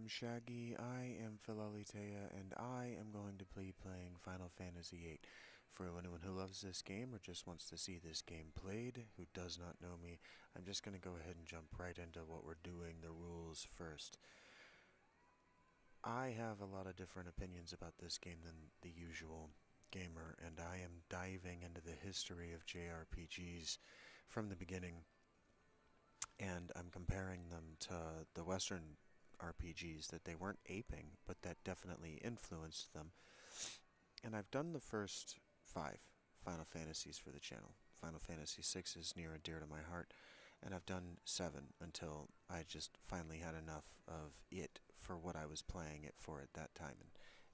Shaggy, I am Philalitea, and I am going to be playing Final Fantasy VIII. For anyone who loves this game or just wants to see this game played, who does not know me, I'm just going to go ahead and jump right into what we're doing, the rules first. I have a lot of different opinions about this game than the usual gamer, and I am diving into the history of JRPGs from the beginning, and I'm comparing them to the Western RPGs that they weren't aping, but that definitely influenced them. And I've done the first 5 Final Fantasies for the channel. Final Fantasy VI is near and dear to my heart, and I've done 7 until I just finally had enough of it for what I was playing it for at that time. And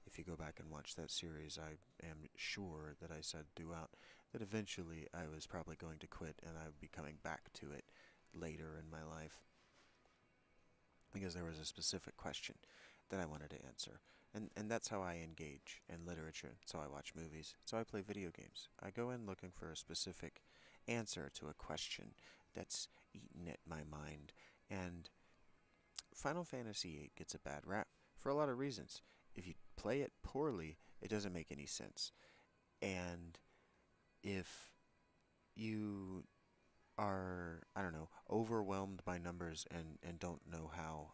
if you go back and watch that series, I am sure that I said throughout that eventually I was probably going to quit and I would be coming back to it later in my life, because there was a specific question that I wanted to answer. And that's how I engage in literature. That's how I watch movies. That's how I play video games. I go in looking for a specific answer to a question that's eaten at my mind. And Final Fantasy VIII gets a bad rap for a lot of reasons. If you play it poorly, it doesn't make any sense. And if you are, I don't know, overwhelmed by numbers and don't know how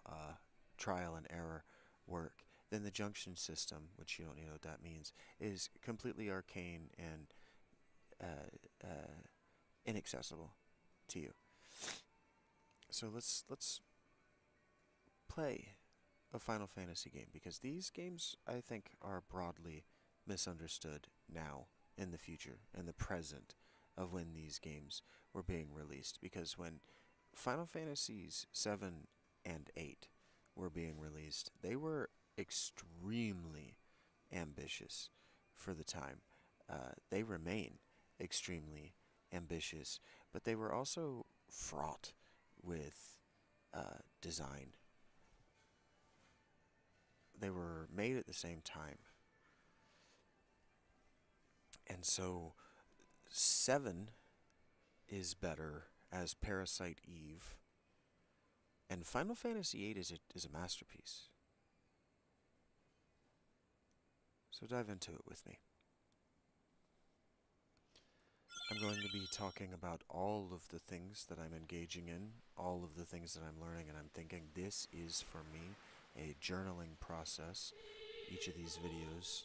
trial and error work, then the junction system, which you don't know what that means, is completely arcane and inaccessible to you. So let's play a Final Fantasy game, because these games, I think, are broadly misunderstood now, in the future, in the present of when these games were being released. Because when Final Fantasies 7 and 8 were being released, they were extremely ambitious for the time. They remain extremely ambitious, but they were also fraught with design. They were made at the same time. And so 7 is better as Parasite Eve, and Final Fantasy VIII is a masterpiece. So dive into it with me. I'm going to be talking about all of the things that I'm engaging in, all of the things that I'm learning, and I'm thinking this is, for me, a journaling process. Each of these videos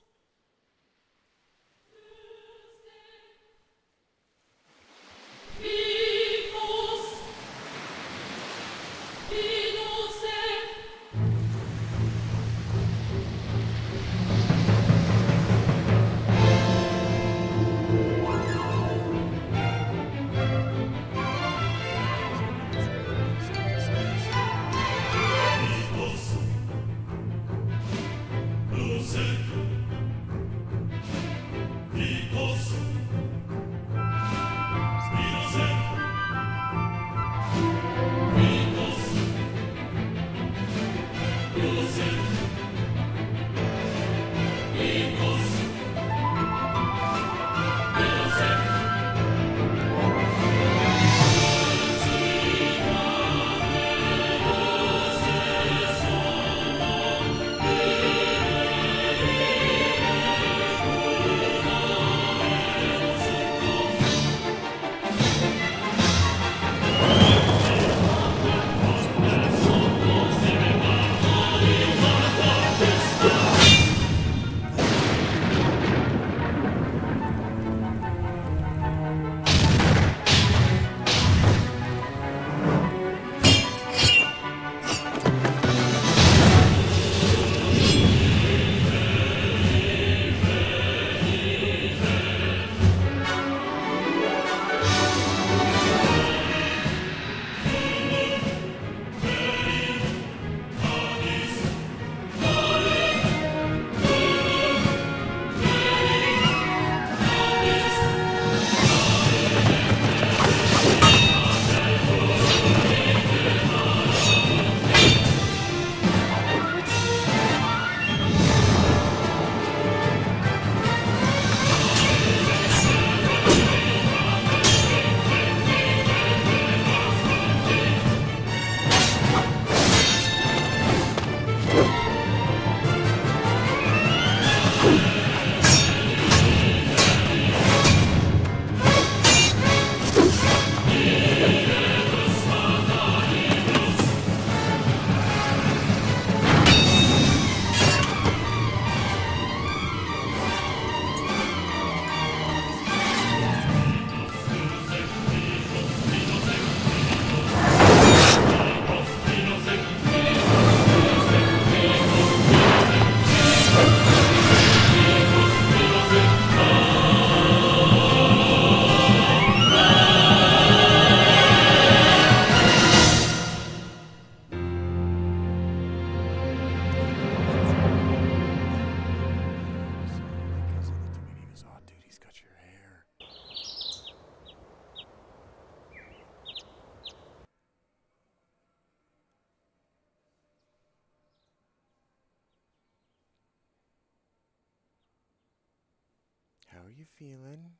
feeling?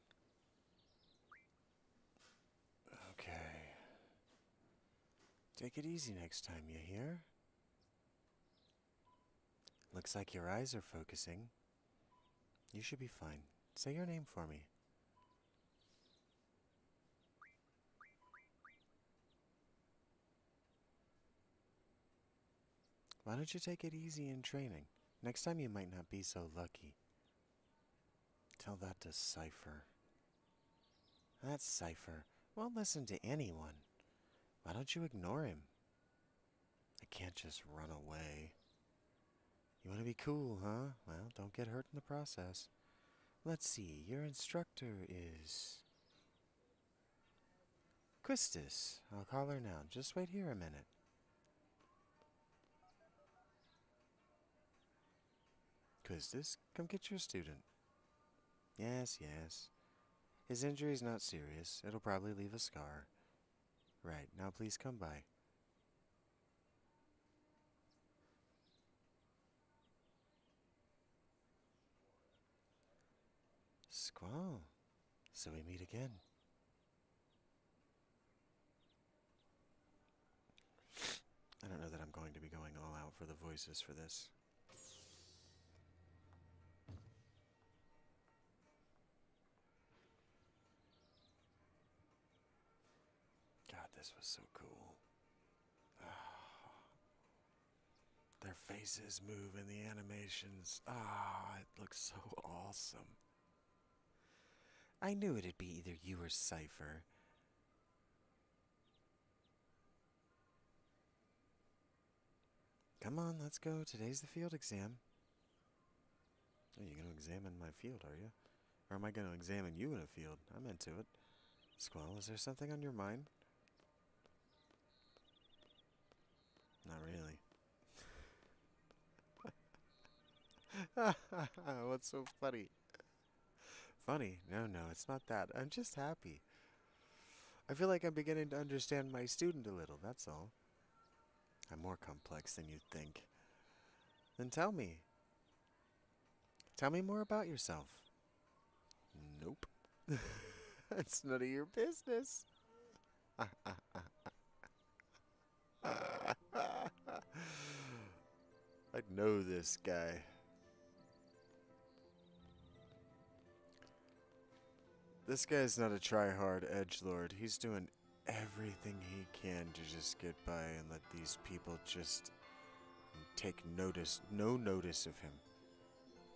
Okay. Take it easy next time, you hear? Looks like your eyes are focusing. You should be fine. Say your name for me. Why don't you take it easy in training? Next time you might not be so lucky. Tell that to Cypher. That's Cypher. Won't listen to anyone. Why don't you ignore him? I can't just run away. You want to be cool, huh? Well, don't get hurt in the process. Let's see, your instructor is... Quistis. I'll call her now. Just wait here a minute. Quistis, come get your student. Yes, yes. His injury's not serious. It'll probably leave a scar. Right, now please come by. Squall. So we meet again. I don't know that I'm going to be going all out for the voices for this. God, this was so cool. Their faces move in the animations. It looks so awesome. I knew it'd be either you or Cypher. Come on, let's go. Today's the field exam. Oh, you're going to examine my field, are you? Or am I going to examine you in a field? I'm into it. Squall, is there something on your mind? Not really. What's so funny? Funny? No, it's not that. I'm just happy. I feel like I'm beginning to understand my student a little, that's all. I'm more complex than you'd think. Then tell me. Tell me more about yourself. Nope. It's none of your business. I know this guy. This guy's not a try-hard edgelord. He's doing everything he can to just get by and let these people just take no notice of him.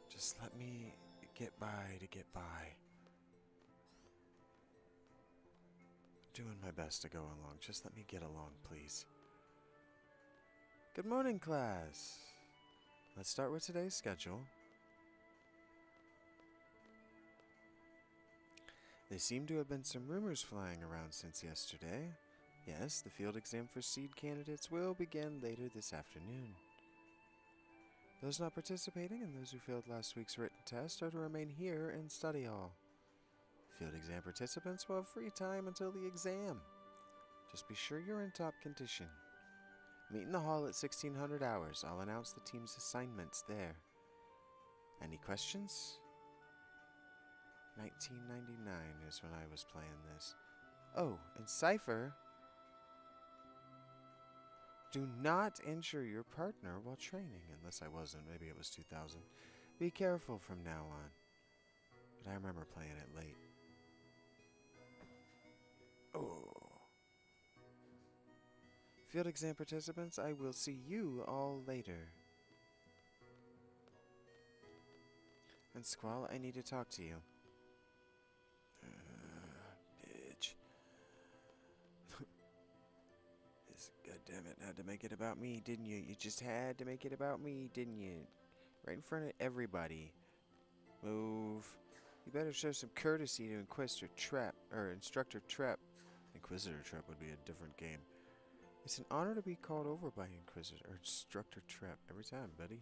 Just let me get by to get by. Doing my best to go along. Just let me get along, please. Good morning, class. Let's start with today's schedule. There seem to have been some rumors flying around since yesterday. Yes, the field exam for seed candidates will begin later this afternoon. Those not participating and those who failed last week's written test are to remain here in study hall. Field exam participants will have free time until the exam. Just be sure you're in top condition. Meet in the hall at 1600 hours. I'll announce the team's assignments there. Any questions? 1999 is when I was playing this. Oh, and Cypher, do not injure your partner while training, unless I wasn't. Maybe it was 2000. Be careful from now on. But I remember playing it late. Oh. Field exam participants, I will see you all later. And Squall, I need to talk to you. Bitch. Goddammit, had to make it about me, didn't you? You just had to make it about me, didn't you? Right in front of everybody. Move. You better show some courtesy to Inquisitor Trap, or Instructor Trap. Inquisitor Trap would be a different game. It's an honor to be called over by Inquisitor, or Instructor Trap. Every time, buddy.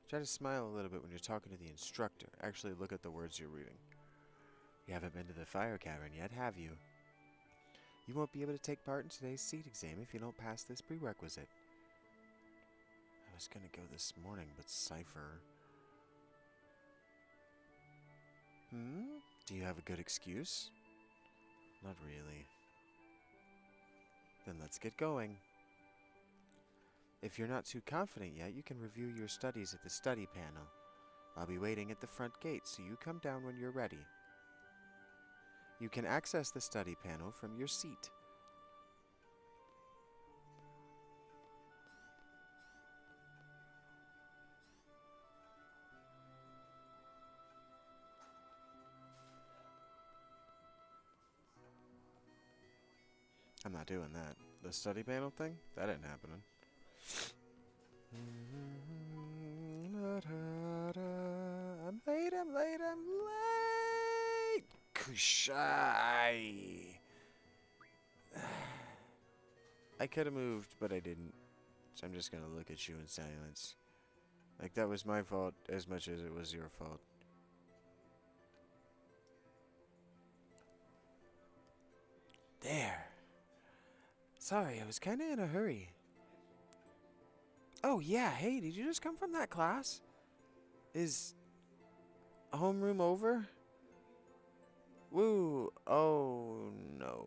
Try to smile a little bit when you're talking to the instructor. Actually, look at the words you're reading. You haven't been to the fire cavern yet, have you? You won't be able to take part in today's seat exam if you don't pass this prerequisite. I was gonna go this morning, but Cypher... Do you have a good excuse? Not really. Then let's get going. If you're not too confident yet, you can review your studies at the study panel. I'll be waiting at the front gate, so you come down when you're ready. You can access the study panel from your seat. I'm not doing that. The study panel thing? That ain't happening. I'm late, I'm late, I'm late! Kushai! I could have moved, but I didn't. So I'm just gonna look at you in silence. Like that was my fault as much as it was your fault. There. Sorry, I was kinda in a hurry. Oh yeah, hey, did you just come from that class? Is homeroom over? Woo, oh no.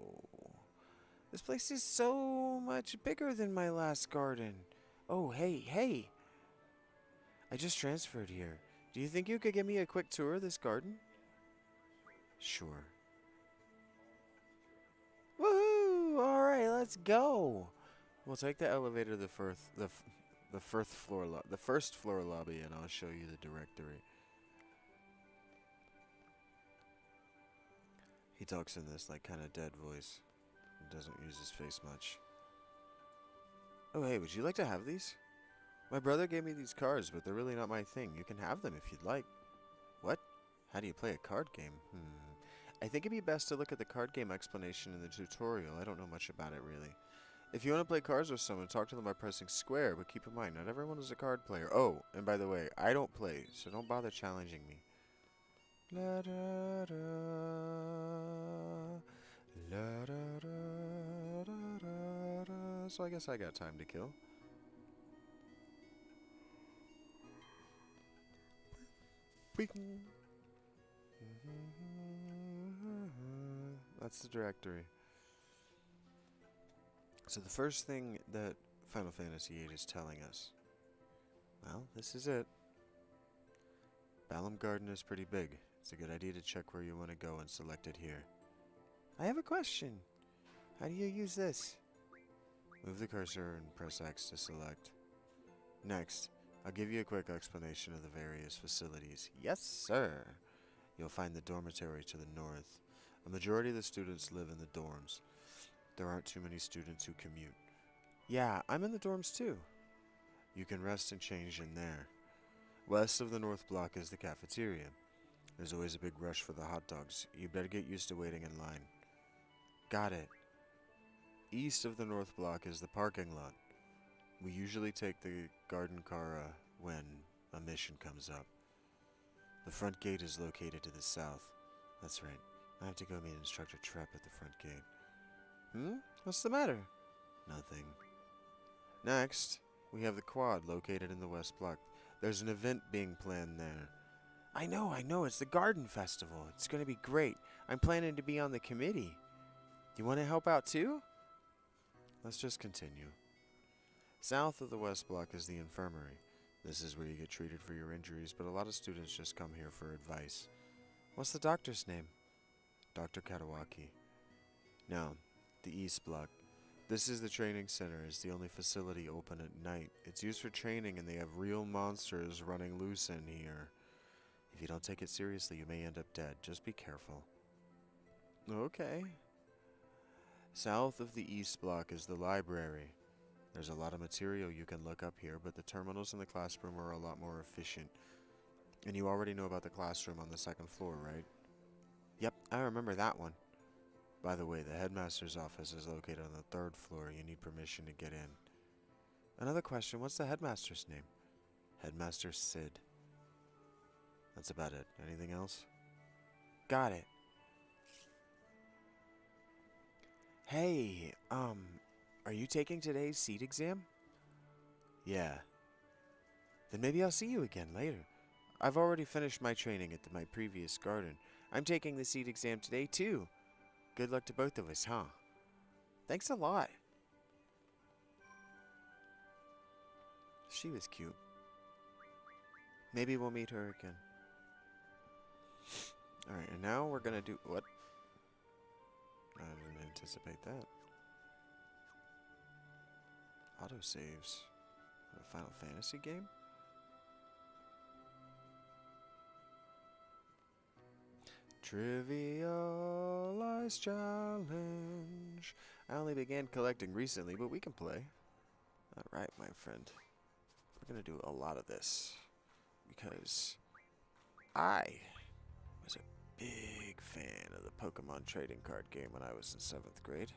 This place is so much bigger than my last garden. Oh, hey. I just transferred here. Do you think you could give me a quick tour of this garden? Sure. Woohoo! Alright, let's go. We'll take the elevator to the first floor lobby, and I'll show you the directory. He talks in this like kind of dead voice. He doesn't use his face much. Oh hey, would you like to have these? My brother gave me these cards, but they're really not my thing. You can have them if you'd like. What? How do you play a card game? I think it'd be best to look at the card game explanation in the tutorial. I don't know much about it really. If you want to play cards with someone, talk to them by pressing square, but keep in mind, not everyone is a card player. Oh, and by the way, I don't play, so don't bother challenging me. La da da, la da da da da da. So I guess I got time to kill. That's the directory. So the first thing that Final Fantasy VIII is telling us, well, this is it. Balam Garden is pretty big. It's a good idea to check where you want to go and select it here. I have a question. How do you use this? Move the cursor and press X to select. Next, I'll give you a quick explanation of the various facilities. Yes, sir. You'll find the dormitory to the north. A majority of the students live in the dorms. There aren't too many students who commute. Yeah, I'm in the dorms too. You can rest and change in there. West of the north block is the cafeteria. There's always a big rush for the hot dogs. You better get used to waiting in line. Got it. East of the north block is the parking lot. We usually take the garden car when a mission comes up. The front gate is located to the south. That's right. I have to go meet Instructor Trepp at the front gate. What's the matter? Nothing. Next, we have the quad located in the west block. There's an event being planned there. I know. It's the garden festival. It's going to be great. I'm planning to be on the committee. You want to help out too? Let's just continue. South of the west block is the infirmary. This is where you get treated for your injuries, but a lot of students just come here for advice. What's the doctor's name? Dr. Katawaki. Now, the east block. This is the training center. It's the only facility open at night. It's used for training, and they have real monsters running loose in here. If you don't take it seriously, you may end up dead. Just be careful. Okay. South of the east block is the library. There's a lot of material you can look up here, but the terminals in the classroom are a lot more efficient. And you already know about the classroom on the second floor, right? Yep, I remember that one. By the way, the headmaster's office is located on the third floor. You need permission to get in. Another question, what's the headmaster's name? Headmaster Sid. That's about it. Anything else? Got it. Hey, are you taking today's seat exam? Yeah. Then maybe I'll see you again later. I've already finished my training at my previous garden. I'm taking the seat exam today, too. Good luck to both of us, huh? Thanks a lot. She was cute. Maybe we'll meet her again. Alright, and now we're gonna do... What? I didn't anticipate that. Autosaves. A Final Fantasy game? Trivialized challenge. I only began collecting recently, but we can play. Alright, my friend. We're gonna do a lot of this. Because I was a big fan of the Pokemon trading card game when I was in 7th grade.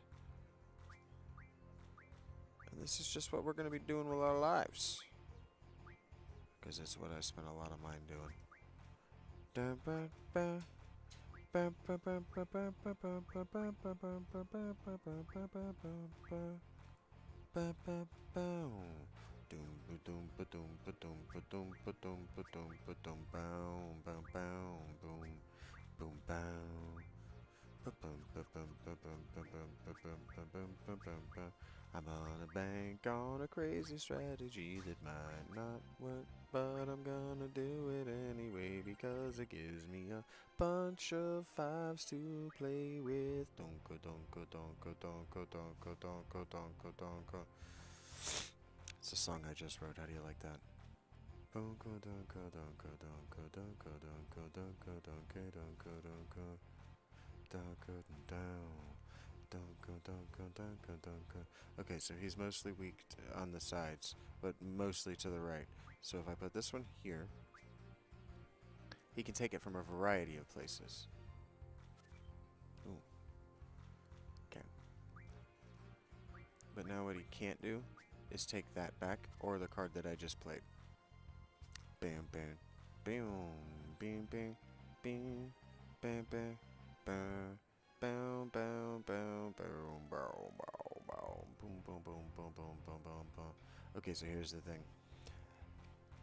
And this is just what we're going to be doing with our lives. Because it's what I spent a lot of mine doing. I'm gonna bank on a crazy strategy that might not work, but I'm gonna do it anyway because it gives me a bunch of 5s to play with. Donka donka donka donka donka donka donka donka. It's a song I just wrote. How do you like that? Donka donka donka donka donka donka donka donka donka donka donka down. Okay, so he's mostly weak on the sides, but mostly to the right. So if I put this one here, he can take it from a variety of places. Ooh. Okay. But now what he can't do is take that back or the card that I just played. Bam, bam, bam, bam, bam, bam, bam, bam, bam. Boom, boom, boom, boom, boom, boom, boom, boom, boom, boom, boom, boom, boom, boom. Okay, so here's the thing.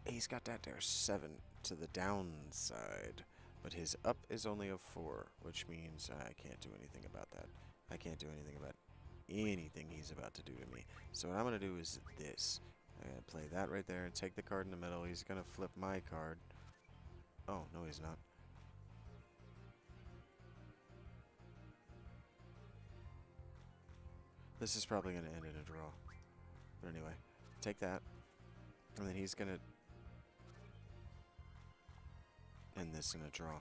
He's got that there 7 to the downside, but his up is only a 4, which means I can't do anything about that. I can't do anything about anything he's about to do to me. So what I'm going to do is this. I'm going to play that right there and take the card in the middle. He's going to flip my card. Oh, no, he's not. This is probably going to end in a draw. But anyway, take that. And then he's going to end this in a draw.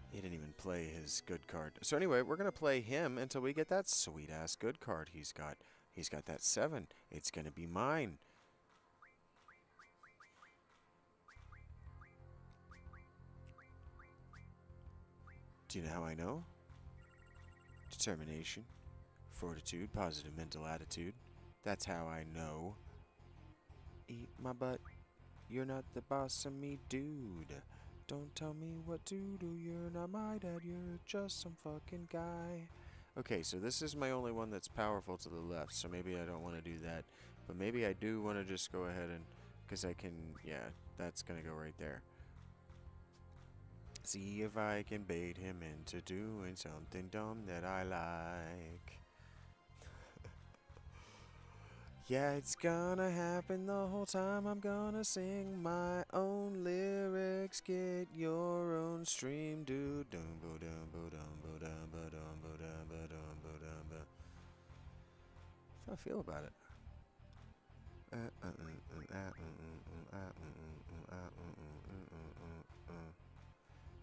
He didn't even play his good card. So anyway, we're going to play him until we get that sweet-ass good card he's got. He's got that 7. It's going to be mine. Do you know how I know? Determination, fortitude, positive mental attitude. That's how I know. Eat my butt. You're not the boss of me, dude. Don't tell me what to do. You're not my dad. You're just some fucking guy. Okay, so this is my only one that's powerful to the left, so maybe I don't want to do that. But maybe I do want to just go ahead and... Because I can... Yeah, that's going to go right there. See if I can bait him into doing something dumb that I like. Yeah, it's gonna happen the whole time. I'm gonna sing my own lyrics. Get your own stream, dude. How do I feel about it?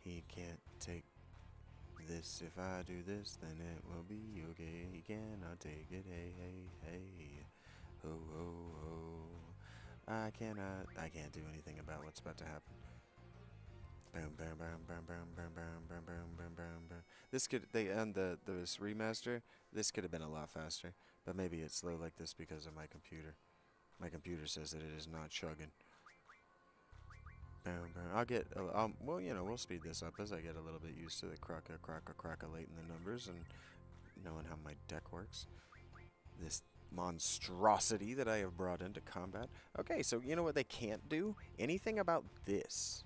He can't take this. If I do this, then it will be okay. He cannot take it. Hey, hey, hey. Ho, ho, ho. I can't do anything about what's about to happen. Boom, bam, bam, bam, bam, bam, bam, bam, bam, bam, bam, bam. This could, this remaster, this could have been a lot faster. But maybe it's slow like this because of my computer. My computer says that it is not chugging. I'll get, well, you know, we'll speed this up as I get a little bit used to the cracka-late in the numbers and knowing how my deck works. This monstrosity that I have brought into combat. Okay, so you know what they can't do? Anything about this.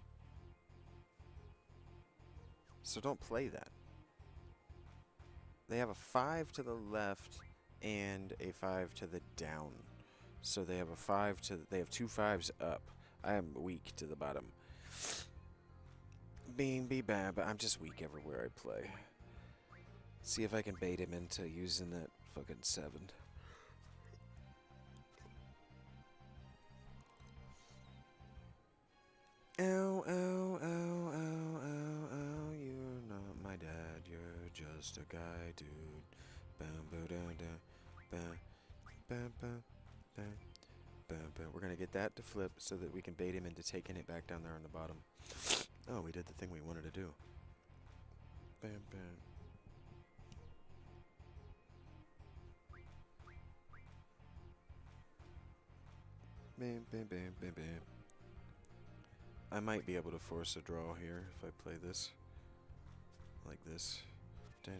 So don't play that. They have a 5 to the left and a 5 to the down. So they have a 5 to... They have 2 5s up. I am weak to the bottom. Being be bad, but I'm just weak everywhere I play. See if I can bait him into using that fucking 7. Ow, ow, ow, ow, ow, ow, you're not my dad, you're just a guy, dude. Bam, ba, da, da, bam, bam, bam, bam, bam, bam. We're gonna get that to flip so that we can bait him into taking it back down there on the bottom. Oh, we did the thing we wanted to do. Bam, bam. Bam, bam, bam, bam, bam. I might be able to force a draw here if I play this. Like this. Now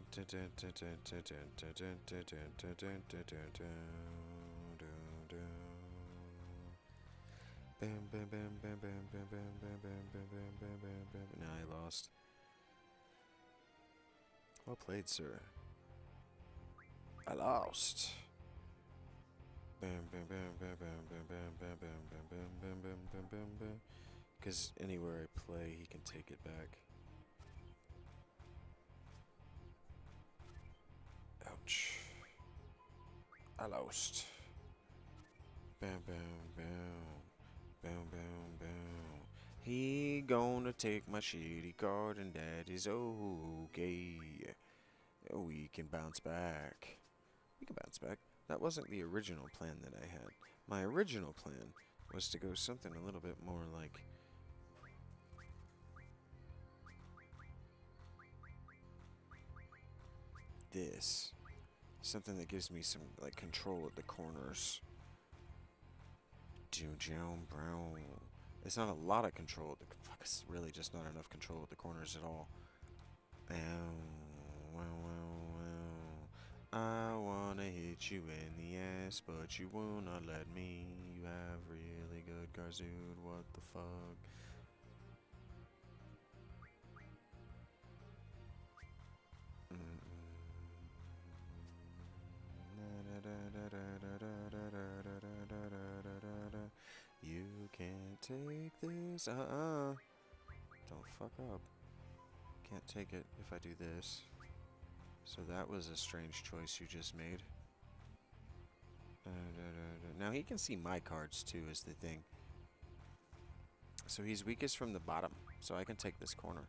I lost. Well played, sir. I lost. Because anywhere I play, he can take it back. Ouch. I lost. Bam, bam, bam. Bam, bam, bam. He gonna take my shitty card and that is okay. We can bounce back. We can bounce back. That wasn't the original plan that I had. My original plan was to go something a little bit more like this. Something that gives me some like control at the corners. Brown. It's not a lot of control. Fuck, it's really just not enough control at the corners at all. I wanna hit you in the ass, but you will not let me. You have really good cards, dude. What the fuck? You can't take this. Don't fuck up. Can't take it if I do this. So that was a strange choice you just made. Now he can see my cards too, is the thing. So he's weakest from the bottom. So I can take this corner.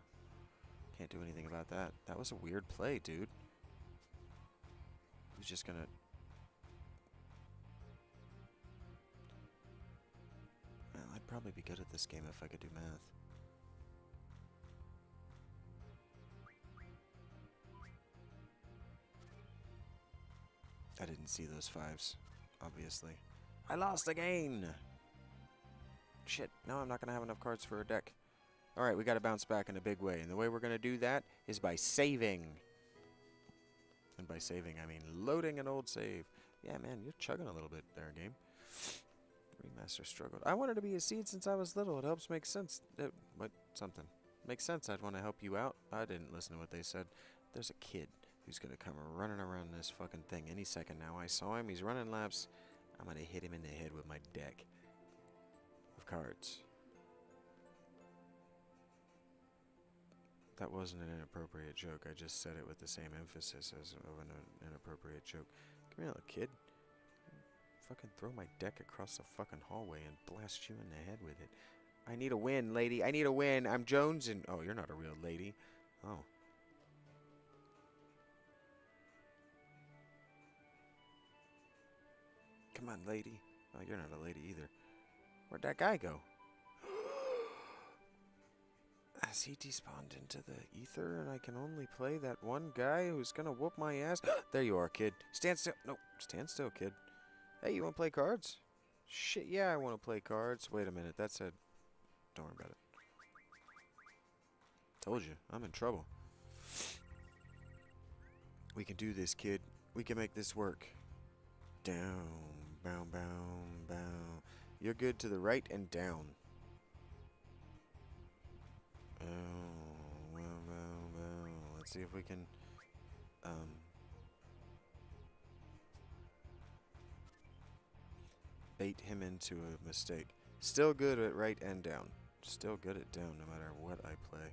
Can't do anything about that. That was a weird play, dude. He's just gonna... Well, I'd probably be good at this game if I could do math. I didn't see those 5s, obviously. I lost again! Shit, now I'm not gonna have enough cards for a deck. Alright, we gotta bounce back in a big way, and the way we're gonna do that is by saving. And by saving, I mean loading an old save. Yeah, man, you're chugging a little bit there, game. Remaster struggled. I wanted to be a seed since I was little. It helps make sense. Something. Makes sense. I'd want to help you out. I didn't listen to what they said. There's a kid who's going to come running around this fucking thing any second now. I saw him. He's running laps. I'm going to hit him in the head with my deck of cards. That wasn't an inappropriate joke. I just said it with the same emphasis as of an inappropriate joke. Come here, little kid. Fucking throw my deck across the fucking hallway and blast you in the head with it. I need a win, lady. I need a win. I'm jonesing. Oh, you're not a real lady. Oh. Come on, lady. Oh, you're not a lady either. Where'd that guy go? Has he despawned into the ether and I can only play that one guy who's gonna whoop my ass? There you are, kid. Stand still. No, stand still, kid. Hey, you wanna play cards? Shit, yeah, I wanna play cards. Wait a minute, that said... Don't worry about it. Told you, I'm in trouble. We can do this, kid. We can make this work. Down, bow, bow, bow. You're good to the right and down. Oh, bow, bow, bow. Let's see if we can bait him into a mistake. Still good at right and down. Still good at down no matter what I play.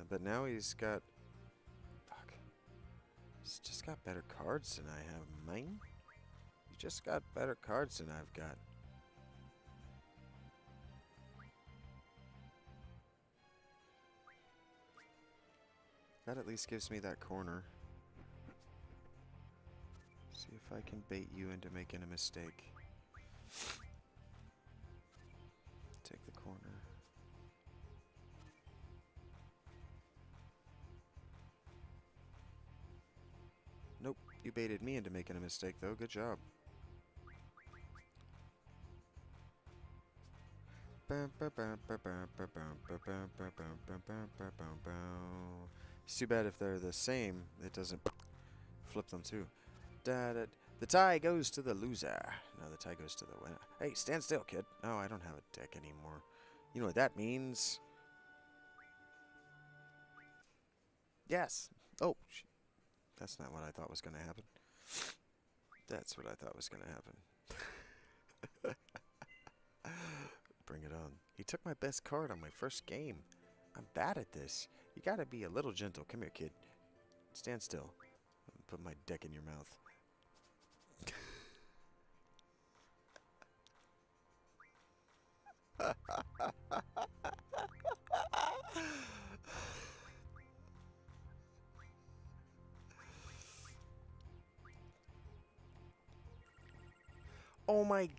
But now he's got... Fuck. He's just got better cards than I have, man. He just got better cards than I've got. That at least gives me that corner. See if I can bait you into making a mistake. Take the corner. Nope, you baited me into making a mistake though. Good job. It's too bad if they're the same, it doesn't flip them too. The tie goes to the loser. No, the tie goes to the winner. Hey, stand still, kid. Oh, I don't have a deck anymore. You know what that means? Yes. Oh, that's not what I thought was going to happen. That's what I thought was going to happen. Bring it on. He took my best card on my first game. I'm bad at this. You gotta be a little gentle. Come here, kid. Stand still. Put my deck in your mouth. Oh my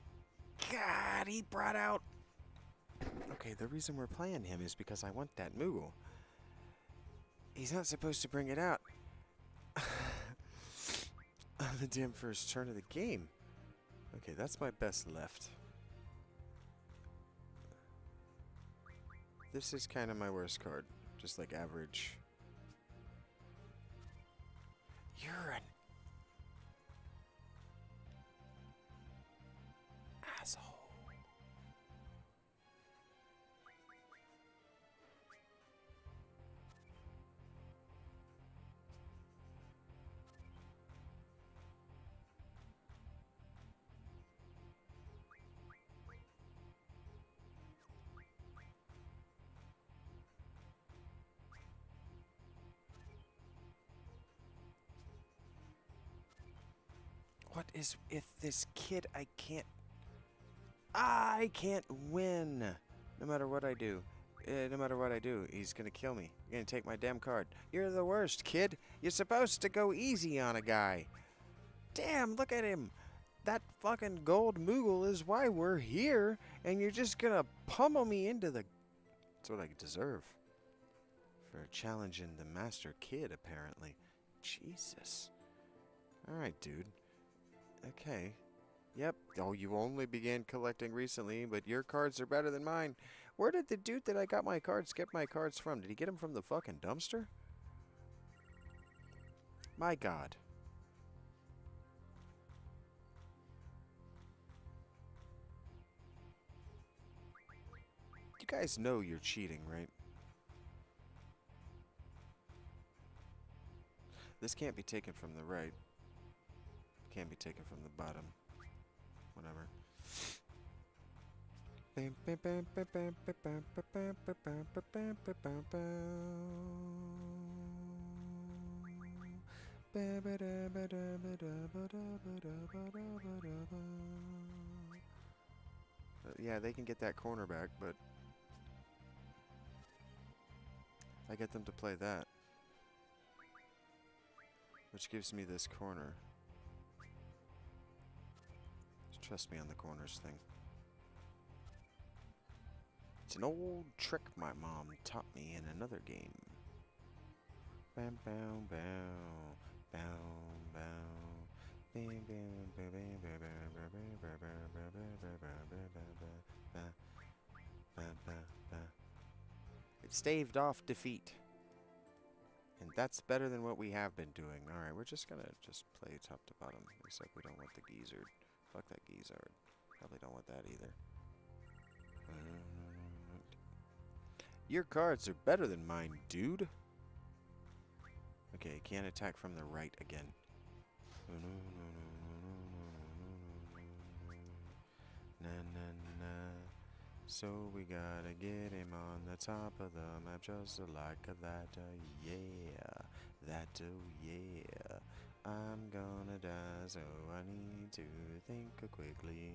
god, he brought out... Okay, the reason we're playing him is because I want that Moogle. He's not supposed to bring it out on the damn first turn of the game. Okay, that's my best left. This is kind of my worst card. Just like average. You're an asshole. What is with this kid? I can't win. No matter what I do. No matter what I do, he's gonna kill me. You're gonna take my damn card. You're the worst, kid. You're supposed to go easy on a guy. Damn, look at him. That fucking gold Moogle is why we're here, and you're just gonna pummel me into the... That's what I deserve. For challenging the master kid, apparently. Jesus. Alright, dude. Okay. Yep. Oh, you only began collecting recently, but your cards are better than mine. Where did the dude that I got my cards get my cards from? Did he get them from the fucking dumpster? My god. You guys know you're cheating, right? This can't be taken from the right. Can't be taken from the bottom. Whatever. Yeah, they can get that corner back, but I get them to play that, which gives me this corner. Just trust me on the corners thing. It's an old trick my mom taught me in another game. Bam, bam, bam, bam, bam. It staved off defeat. And that's better than what we have been doing. Alright, we're just gonna play top to bottom. Except we don't want the geezer. Fuck that geezer. Probably don't want that either. Your cards are better than mine, dude. Okay, can't attack from the right again. Na na na. So we gotta get him on the top of the map just like that, yeah. That, yeah. I'm gonna die, so I need to think quickly.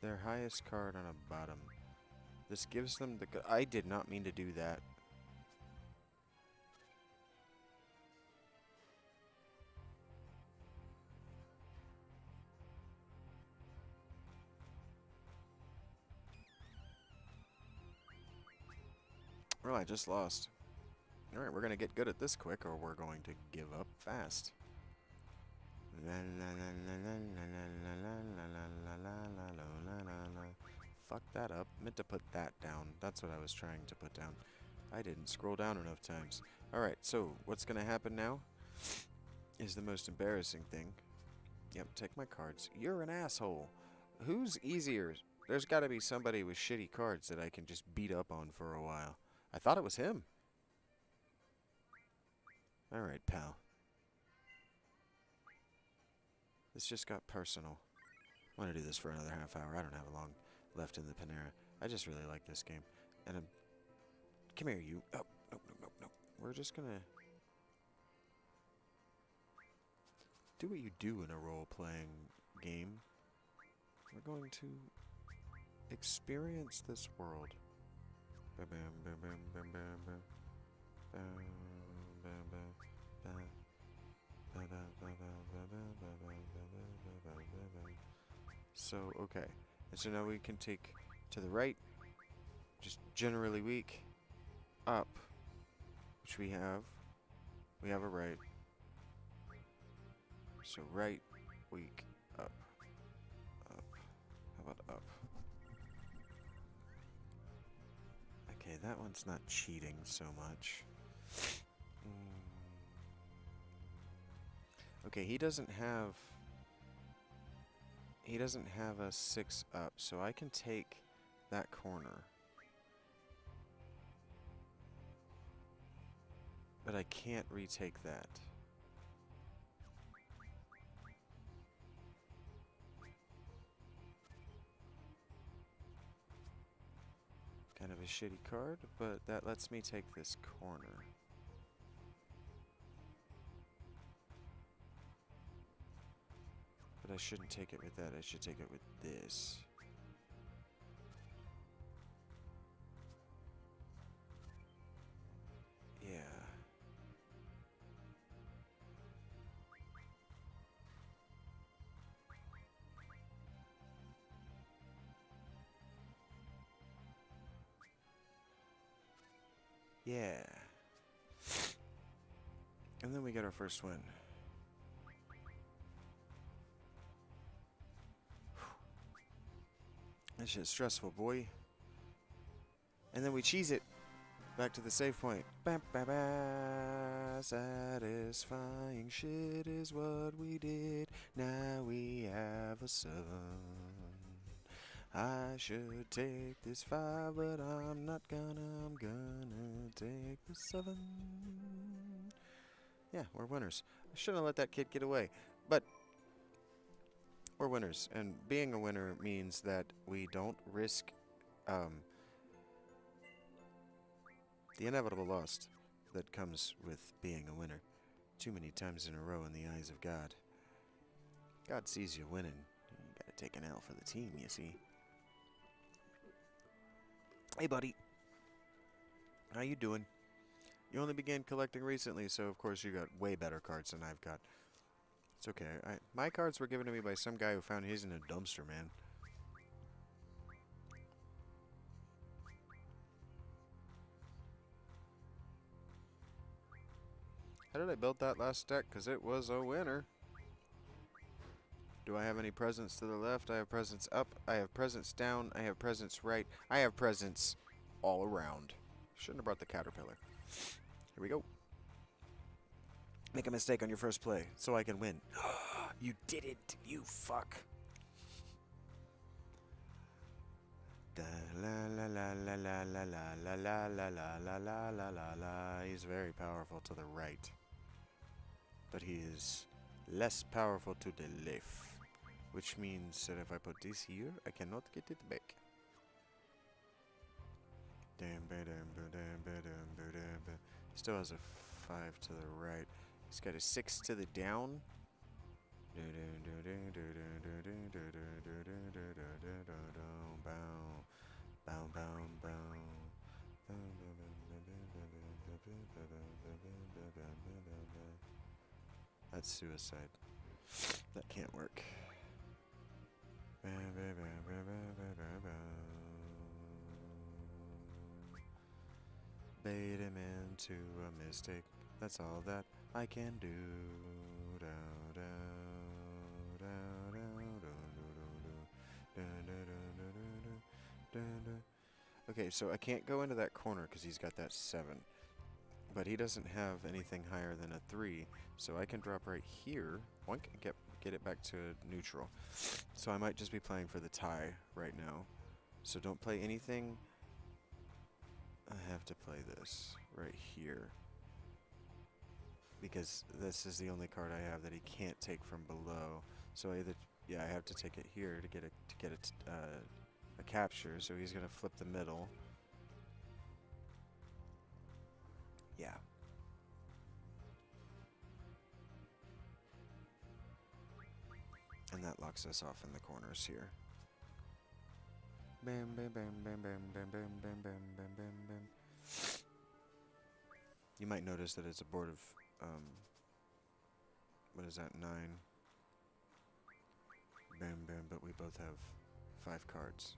Their highest card on a bottom. This gives them the... I did not mean to do that. Well, I just lost. Alright, we're going to get good at this quick, or we're going to give up fast. Fuck that up. Meant to put that down. That's what I was trying to put down. I didn't scroll down enough times. Alright, so what's going to happen now is the most embarrassing thing. Yep, take my cards. You're an asshole. Who's easier? There's got to be somebody with shitty cards that I can just beat up on for a while. I thought it was him. Alright, pal. This just got personal. I want to do this for another half hour. I don't have long left in the Panera. I just really like this game. And I'm... Come here, you. Oh, no, no, no, no. We're just gonna... do what you do in a role-playing game. We're going to experience this world. So, okay. And so now we can take to the right, just generally weak, up, which we have. We have a right. So right, weak, up, up. How about up? Okay, that one's not cheating so much. Okay, he doesn't have a 6 up, so I can take that corner. But I can't retake that. Kind of a shitty card, but that lets me take this corner. But I shouldn't take it with that, I should take it with this. Yeah. Yeah. And then we get our first win. That shit's stressful, boy. And then we cheese it. Back to the save point. Ba ba ba. Satisfying shit is what we did. Now we have a 7. I should take this 5, but I'm not gonna. I'm gonna take the 7. Yeah, we're winners. I shouldn't have let that kid get away. But we're winners. And being a winner means that we don't risk the inevitable loss that comes with being a winner. Too many times in a row in the eyes of God. God sees you winning. You gotta take an L for the team, you see. Hey, buddy. How you doing? You only began collecting recently, so of course you got way better cards than I've got. It's okay. My cards were given to me by some guy who found his in a dumpster, man. How did I build that last deck? Because it was a winner. Do I have any presents to the left? I have presents up. I have presents down. I have presents right. I have presents all around. Shouldn't have brought the caterpillar. Here we go. Make a mistake on your first play so I can win. You didn't, you fuck. Da la la la la la la la la la la la la la la la. He's very powerful to the right, but he is less powerful to the left, which means that if I put this here, I cannot get it back. Still has a 5 to the right. He's got a 6 to the down. That's suicide. That can't work. Bait him into a mistake. That's all that I can do. Okay, so I can't go into that corner because he's got that 7. But he doesn't have anything higher than a 3, so I can drop right here. One can get it back to neutral. So I might just be playing for the tie right now. So don't play anything. I have to play this right here, because this is the only card I have that he can't take from below. So either, yeah, I have to take it here to get a capture. So he's gonna flip the middle. Yeah. And that locks us off in the corners here. Bam, bam, bam, bam, bam, bam, bam, bam, bam, bam, bam, bam. You might notice that it's a board of, what is that, 9? Bam, bam, but we both have 5 cards.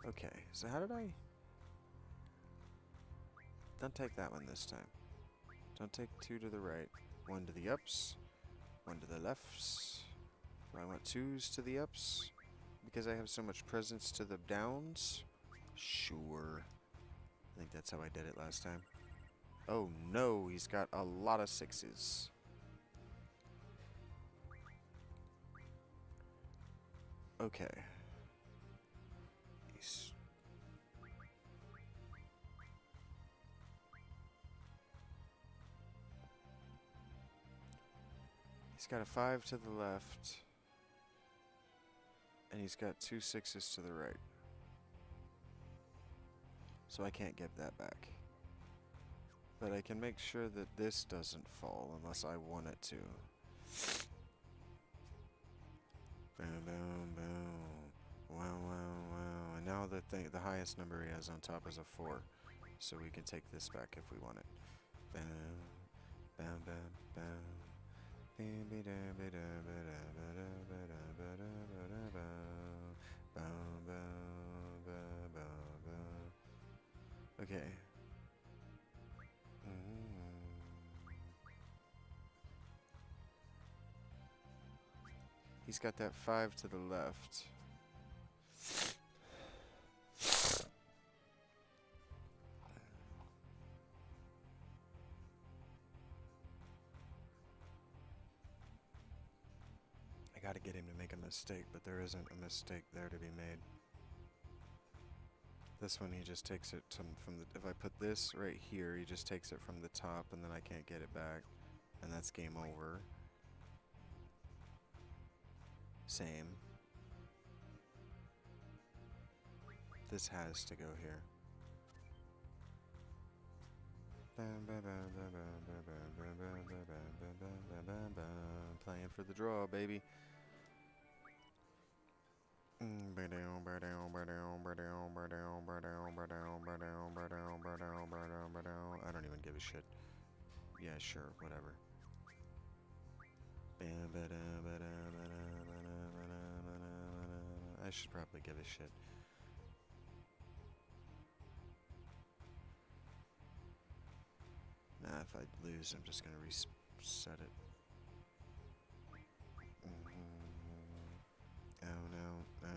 Okay, so how did I... Don't take that one this time. Don't take 2 to the right. 1 to the ups. 1 to the lefts. Do I want 2s to the ups? Because I have so much presence to the downs? Sure. I think that's how I did it last time. Oh no, he's got a lot of 6s. Okay. He's got a 5 to the left. And he's got 2 6s to the right. So I can't get that back. But I can make sure that this doesn't fall unless I want it to. Boom, boom, boom. Wow, wow, wow. And now the highest number he has on top is a 4. So we can take this back if we want it. Bam, bam, bam, bam. Okay. He's got that 5 to the left. I gotta get him to make a mistake, but there isn't a mistake there to be made. This one, he just takes it from the... If I put this right here, he just takes it from the top, and then I can't get it back. And that's game over. Same. This has to go here. Playing for the draw, baby. I don't even give a shit. Yeah, sure, whatever. I should probably give a shit. Nah, if I lose, I'm just gonna reset it. Oh no, no.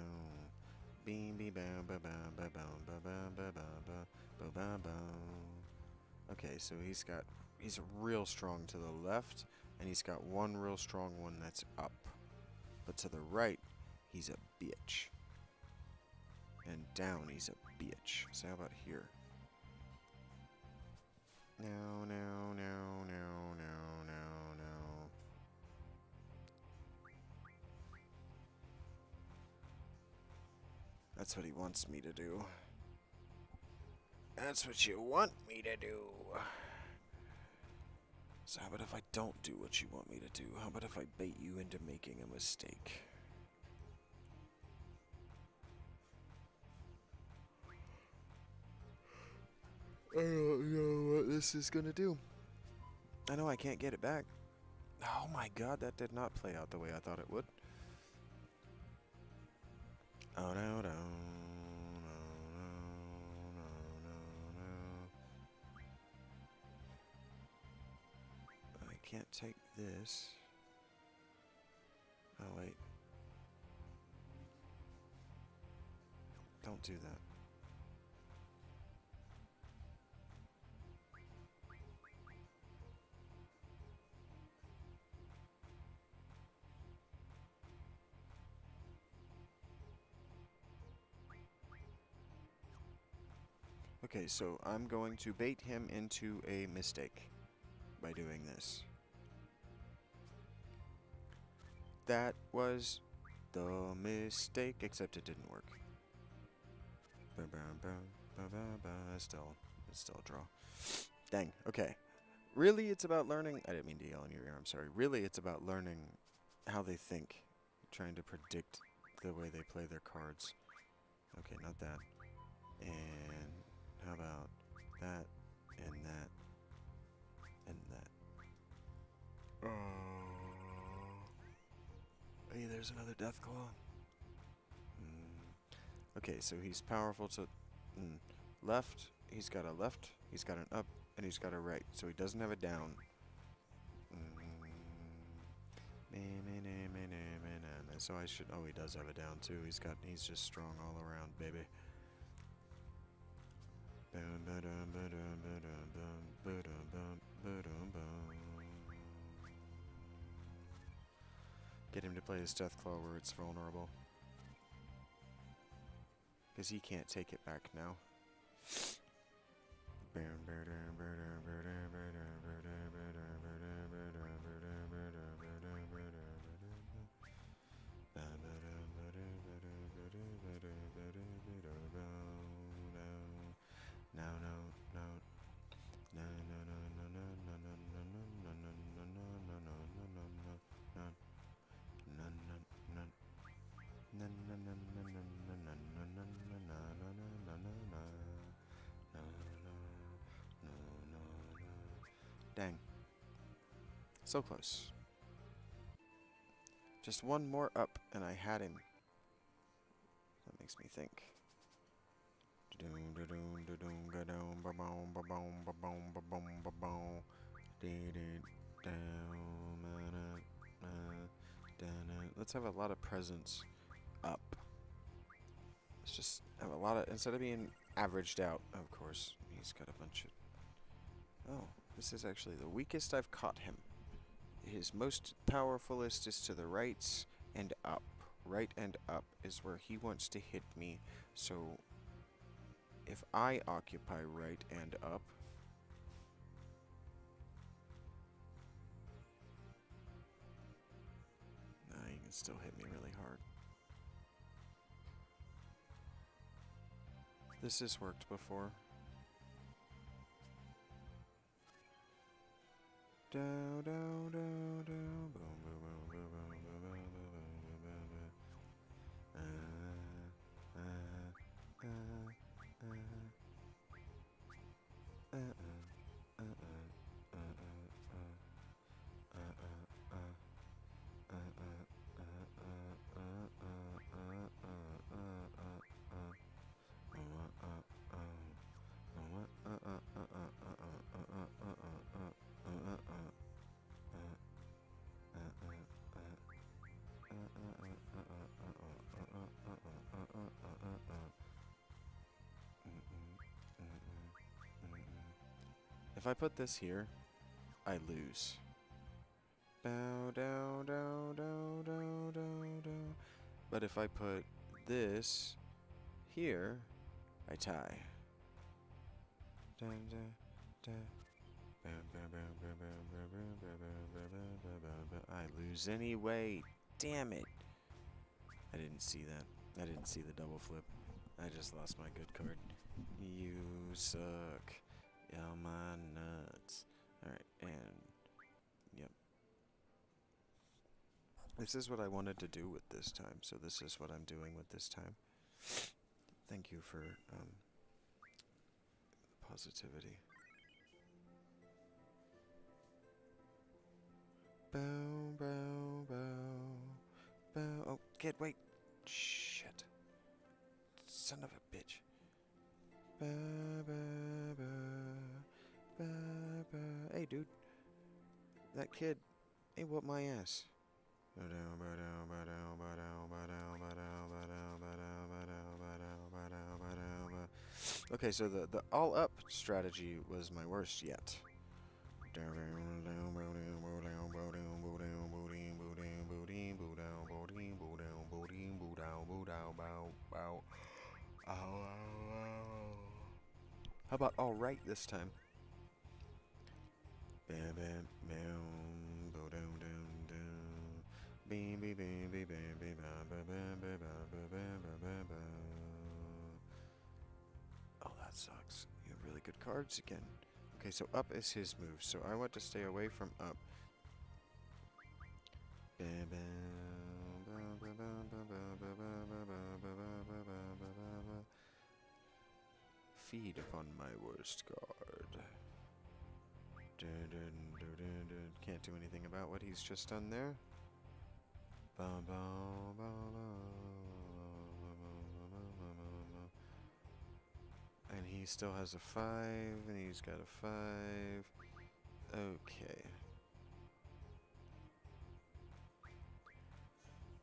Beam be bam ba bam ba bam ba bam ba bam ba ba bam bam. Okay, so he's got he's real strong to the left, and he's got one real strong one that's up. But to the right, he's a bitch. And down, he's a bitch. So how about here? No, no, no, no, no, no, no. That's what he wants me to do. That's what you want me to do. So how about if I don't do what you want me to do? How about if I bait you into making a mistake? I don't know what this is gonna do. I know I can't get it back. Oh my god, that did not play out the way I thought it would. Oh no, no, no, no, no, no, no. I can't take this. Oh wait. Don't do that. Okay, so I'm going to bait him into a mistake by doing this. That was the mistake, except it didn't work. Still a draw. Dang, okay. Really, it's about learning. I didn't mean to yell in your ear, I'm sorry. Really, it's about learning how they think, trying to predict the way they play their cards. Okay, not that. And how about that, and that, and that. Hey, there's another Deathclaw. Okay, so he's powerful to left. He's got a left, he's got an up, and he's got a right. So he doesn't have a down. So I should. Oh, he does have a down too. He's just strong all around, baby. Get him to play his Deathclaw where it's vulnerable. Because he can't take it back now. Dang. So close. Just one more up, and I had him. That makes me think. Let's have a lot of presence up. Let's just have a lot of, instead of being averaged out, of course, he's got a bunch of, oh, this is actually the weakest I've caught him. His most powerfulest is to the right and up. Right and up is where he wants to hit me, so if I occupy right and up, he can still hit me really hard. This has worked before. Do, do, do, do, boom, boom, boom, boom, boom, boom, If I put this here, I lose. Bow, down, down, down, down, down, down. But if I put this here, I tie. Dun, dun, dun. I lose anyway. Damn it. I didn't see that. I didn't see the double flip. I just lost my good card. You suck. Yeah, my nuts. Alright, and yep. This is what I wanted to do with this time, so this is what I'm doing with this time. Thank you for positivity. Bow, bow, bow, bow. Oh, kid, wait. Shit. Son of a bitch. Ba, ba, ba, ba, ba. Hey, dude. That kid, he whooped my ass. Okay, so the all-up strategy was my worst yet. How about all right this time? Bam bam bam bo dum dum dum. Beam beam beam beam beam beam bam bam bam bam bam bam bam. Oh, that sucks. You have really good cards again. Okay, so up is his move, so I want to stay away from up. Bam bam bam bam bam bam bam bam bam bam bam bam. Feed upon my worst card. Can't do anything about what he's just done there. And he still has a 5, and he's got a 5. Okay.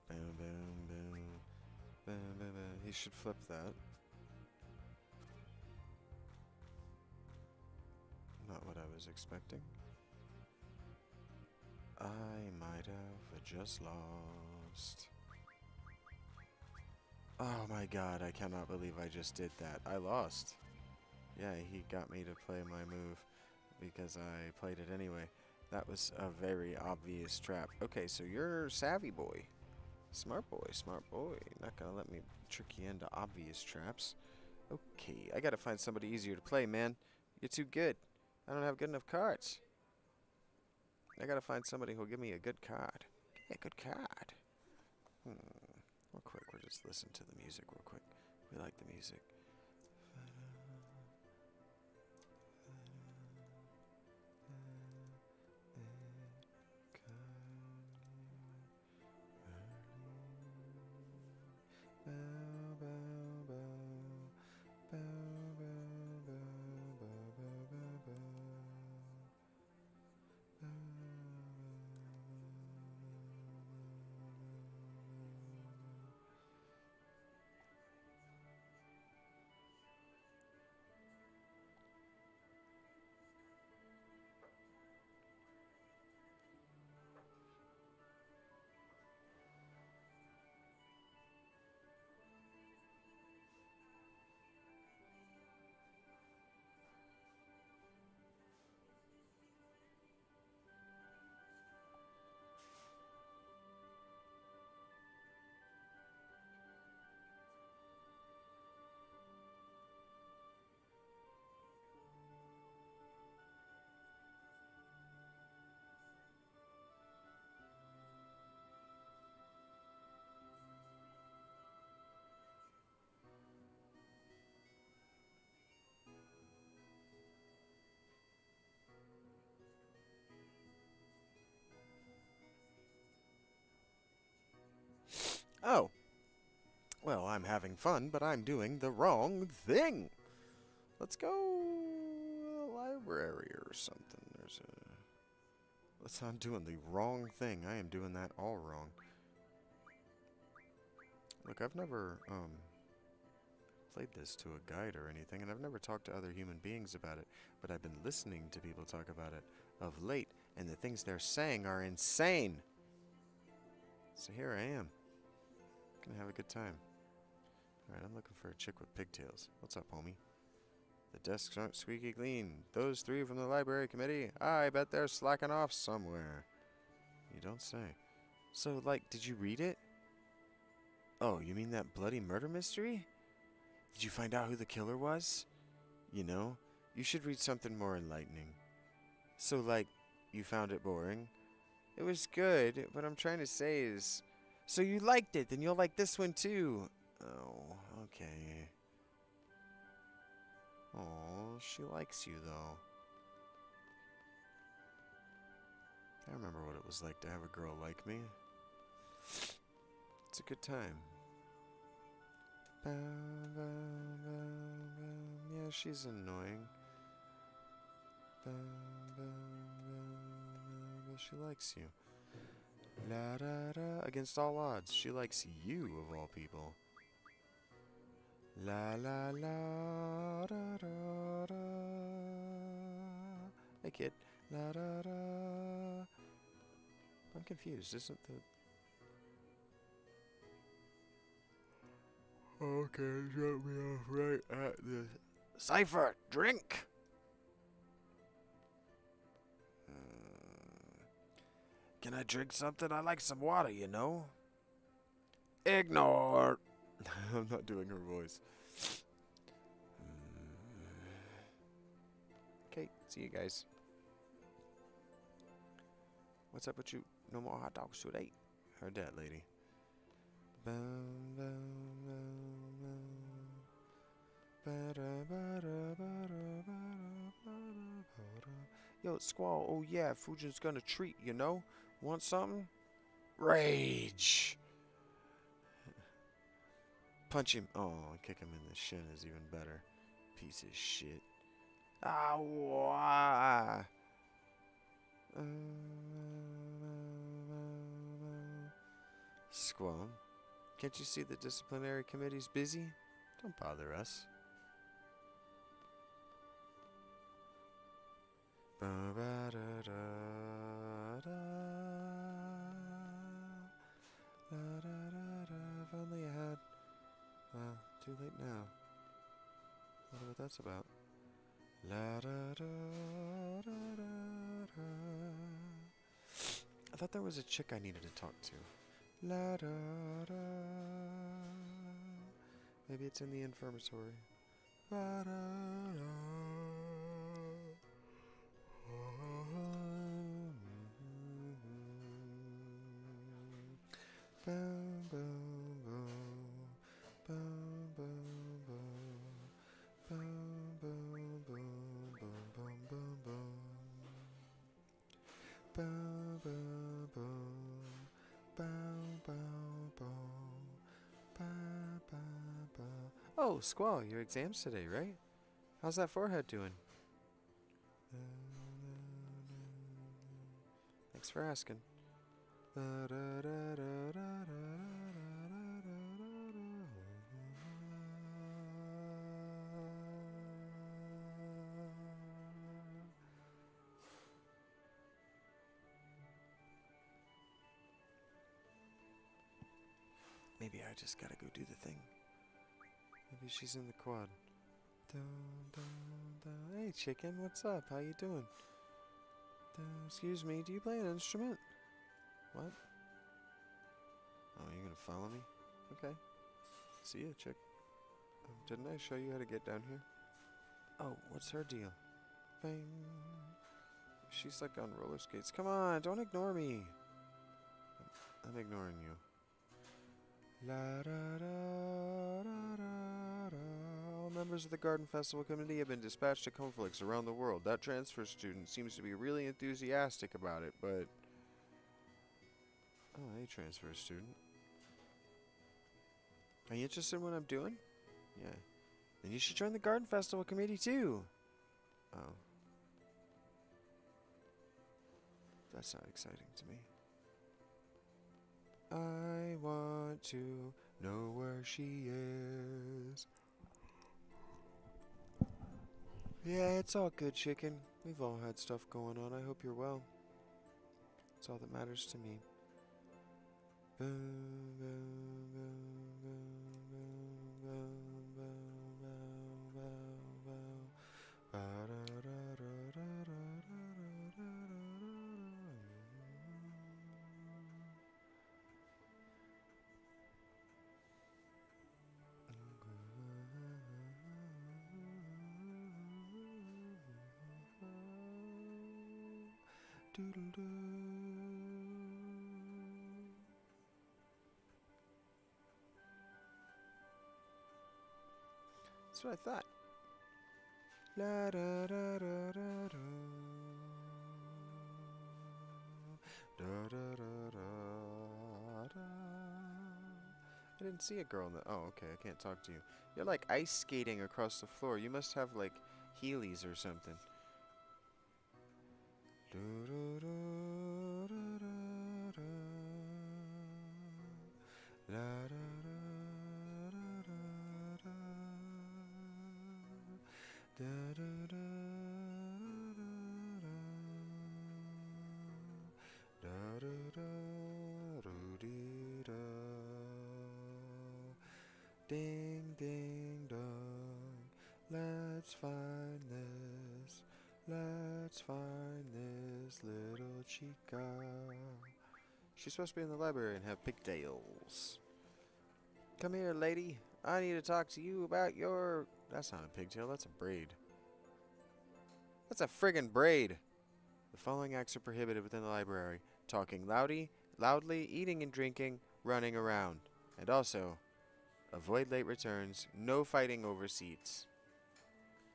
Bam, bam, bam. Bam, bam, bam. He should flip that. Not what I was expecting. I might have just lost. Oh my god, I cannot believe I just did that. I lost. Yeah, he got me to play my move because I played it anyway. That was a very obvious trap. Okay, so you're savvy boy. Smart boy, smart boy. Not gonna let me trick you into obvious traps. Okay, I gotta find somebody easier to play, man. You're too good. I don't have good enough cards. I gotta find somebody who'll give me a good card. Yeah, good card. Real quick, we'll just listen to the music real quick. We like the music. Oh. Well, I'm having fun, but I'm doing the wrong thing. Let's go to the library or something. I'm doing the wrong thing. I am doing that all wrong. Look, I've never played this to a guide or anything, and I've never talked to other human beings about it, but I've been listening to people talk about it of late, and the things they're saying are insane. So here I am. Gonna have a good time. Alright, I'm looking for a chick with pigtails. What's up, homie? The desks aren't squeaky clean. Those three from the library committee, I bet they're slacking off somewhere. You don't say. So, like, did you read it? Oh, you mean that bloody murder mystery? Did you find out who the killer was? You know, you should read something more enlightening. So, like, you found it boring? It was good. What I'm trying to say is... So you liked it, then you'll like this one too. Oh, okay. Oh, she likes you, though. I remember what it was like to have a girl like me. It's a good time. Yeah, she's annoying. But she likes you. La da da. Against all odds, she likes you of all people. La la la da da da. Hey kid. La da da. I'm confused. Isn't the... Okay, shut me off right at the... Cypher! Drink! Can I drink something? I like some water, you know? Ignore! I'm not doing her voice. Okay, see you guys. What's up with you? No more hot dogs today. Heard that, lady. Yo, Squall. Oh yeah, Fujin's gonna treat, you know? Want something? Rage! Punch him. Oh, kick him in the shin is even better. Piece of shit. Ah, wah. Squall, can't you see the disciplinary committee's busy? Don't bother us. Finally I had... Well, too late now. Wonder what that's about. La da da da da da. I thought there was a chick I needed to talk to. La da da. Maybe it's in the infirmatory. La da da. Boom boom boom. Boom boom boom. Boom boom boom boom boom boom boom. Boom boom boom. Boom boom boom. Boom boom boom. Oh, Squall, your exam's today, right? How's that forehead doing? Thanks for asking. Maybe I just gotta go do the thing. Maybe she's in the quad. Hey chicken, what's up? How you doing? Excuse me, do you play an instrument? What? Oh, you're gonna follow me? Okay. See ya, chick. Didn't I show you how to get down here? Oh, what's her deal? Bang. She's like on roller skates. Come on, don't ignore me. I'm ignoring you. La da da da da da. All members of the Garden Festival Committee have been dispatched to conflicts around the world. That transfer student seems to be really enthusiastic about it, but... Oh, hey, transfer student. Are you interested in what I'm doing? Yeah. Then you should join the Garden Festival Committee, too. Oh. That's not exciting to me. I want to know where she is. Yeah, it's all good, chicken. We've all had stuff going on. I hope you're well. That's all that matters to me. That's what I thought. La da da da da da. Da da da da da. I didn't see a girl in the. Oh, okay. I can't talk to you. You're like ice skating across the floor. You must have like Heelys or something. Da da da da da da. La da da da da da. Da da da da da da da dee da. Ding ding dong, let's find this. Let's find this little chica. She's supposed to be in the library and have pigtails. Come here, lady. I need to talk to you about your... That's not a pigtail, that's a braid. That's a friggin' braid. The following acts are prohibited within the library. Talking loudly, eating and drinking, running around. And also, avoid late returns, no fighting over seats.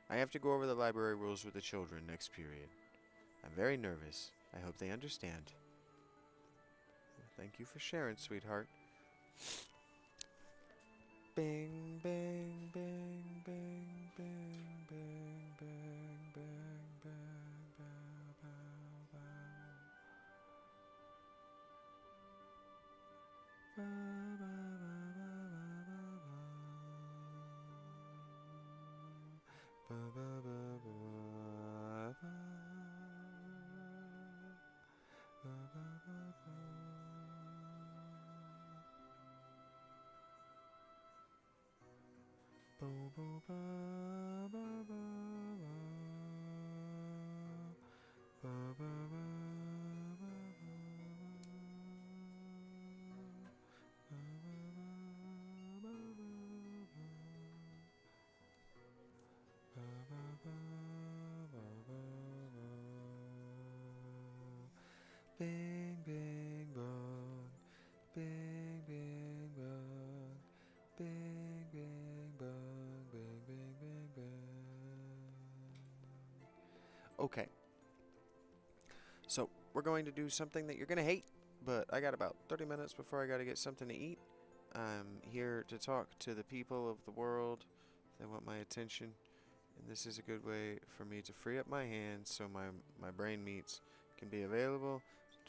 I have to go over the library rules with the children next period. I'm very nervous. I hope they understand. Thank you for sharing, sweetheart. Bing, bing, bing, bing, bing, bing, bing, bing, bing, bow, bow, bow. Ba, ba, ba, ba, ba, ba. Ba, ba, ba, ba, ba. Ba, ba, ba, ba. Bo, bo, ba, ba, ba, ba. Ba, ba, ba, ba, ba, ba. Ba, ba, ba, ba, ba. Ba, ba, ba, ba, ba, ba. Bing, bing, bong. Bing, bing, bong. Bing, bing, bong. Bing, bing, bing, bang. Okay. So, we're going to do something that you're going to hate, but I got about 30 minutes before I got to get something to eat. I'm here to talk to the people of the world. They want my attention, and this is a good way for me to free up my hands so my brain meats can be available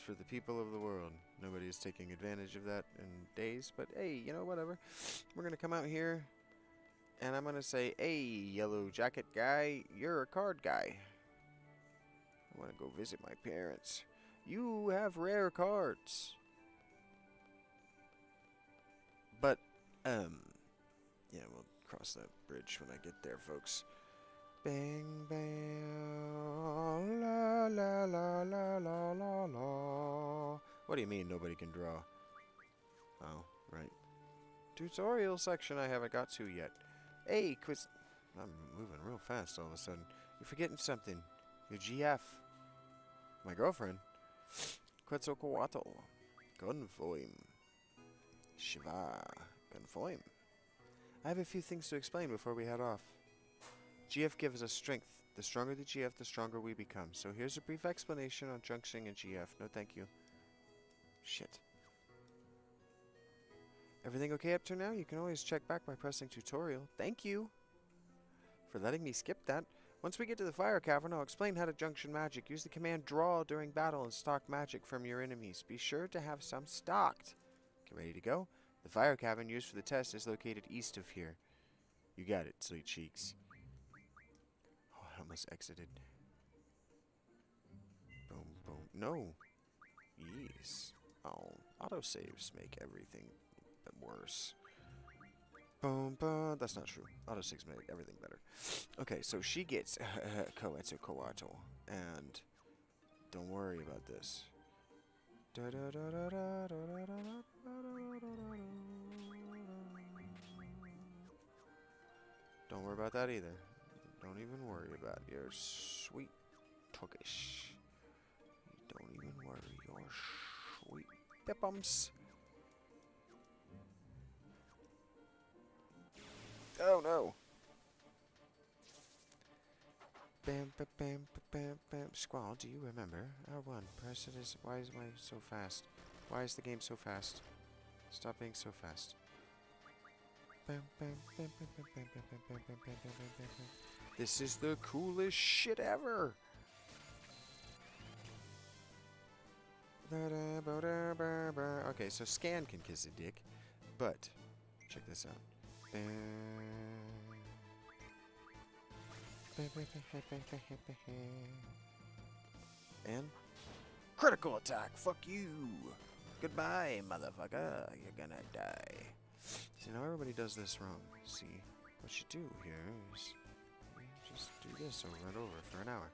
for the people of the world. Nobody is taking advantage of that in days, but hey, you know, whatever. We're going to come out here, and I'm going to say, hey, yellow jacket guy, you're a card guy. I want to go visit my parents. You have rare cards. But, yeah, we'll cross that bridge when I get there, folks. Bang, bang, la, la, la, la, la, la, la. What do you mean nobody can draw? Oh, right. Tutorial section I haven't got to yet. Hey, quiz... I'm moving real fast all of a sudden. You're forgetting something. Your GF. My girlfriend. Quetzalcoatl. Confoim. Shiva. Confoim. I have a few things to explain before we head off. GF gives us strength. The stronger the GF, the stronger we become. So here's a brief explanation on junctioning and GF. No thank you. Shit. Everything okay up to now? You can always check back by pressing tutorial. Thank you for letting me skip that. Once we get to the fire cavern, I'll explain how to junction magic. Use the command draw during battle and stock magic from your enemies. Be sure to have some stocked. Get ready to go. The fire cavern used for the test is located east of here. You got it, sweet cheeks. Oh, I almost exited. No. Yes. Oh, autosaves make everything worse. Boom, boom. That's not true. Autosaves make everything better. Okay, so she gets Coatl, and don't worry about this. Don't worry about that either. Don't even worry about your sweet Turkish. Don't even worry your sweet pippums. Oh no! Bam, bam, bam, bam, bam. Squall, do you remember? R1, press it is. Why is my so fast? Why is the game so fast? Stop being so fast. Bam, bam, bam, bam, bam, bam, bam, bam, bam, bam, bam, bam, bam, bam. This is the coolest shit ever! Okay, so Scan can kiss a dick, but check this out. And critical attack. Fuck you. Goodbye, motherfucker. You're gonna die. See, now everybody does this wrong. See, what you do here is you just do this over and over for an hour.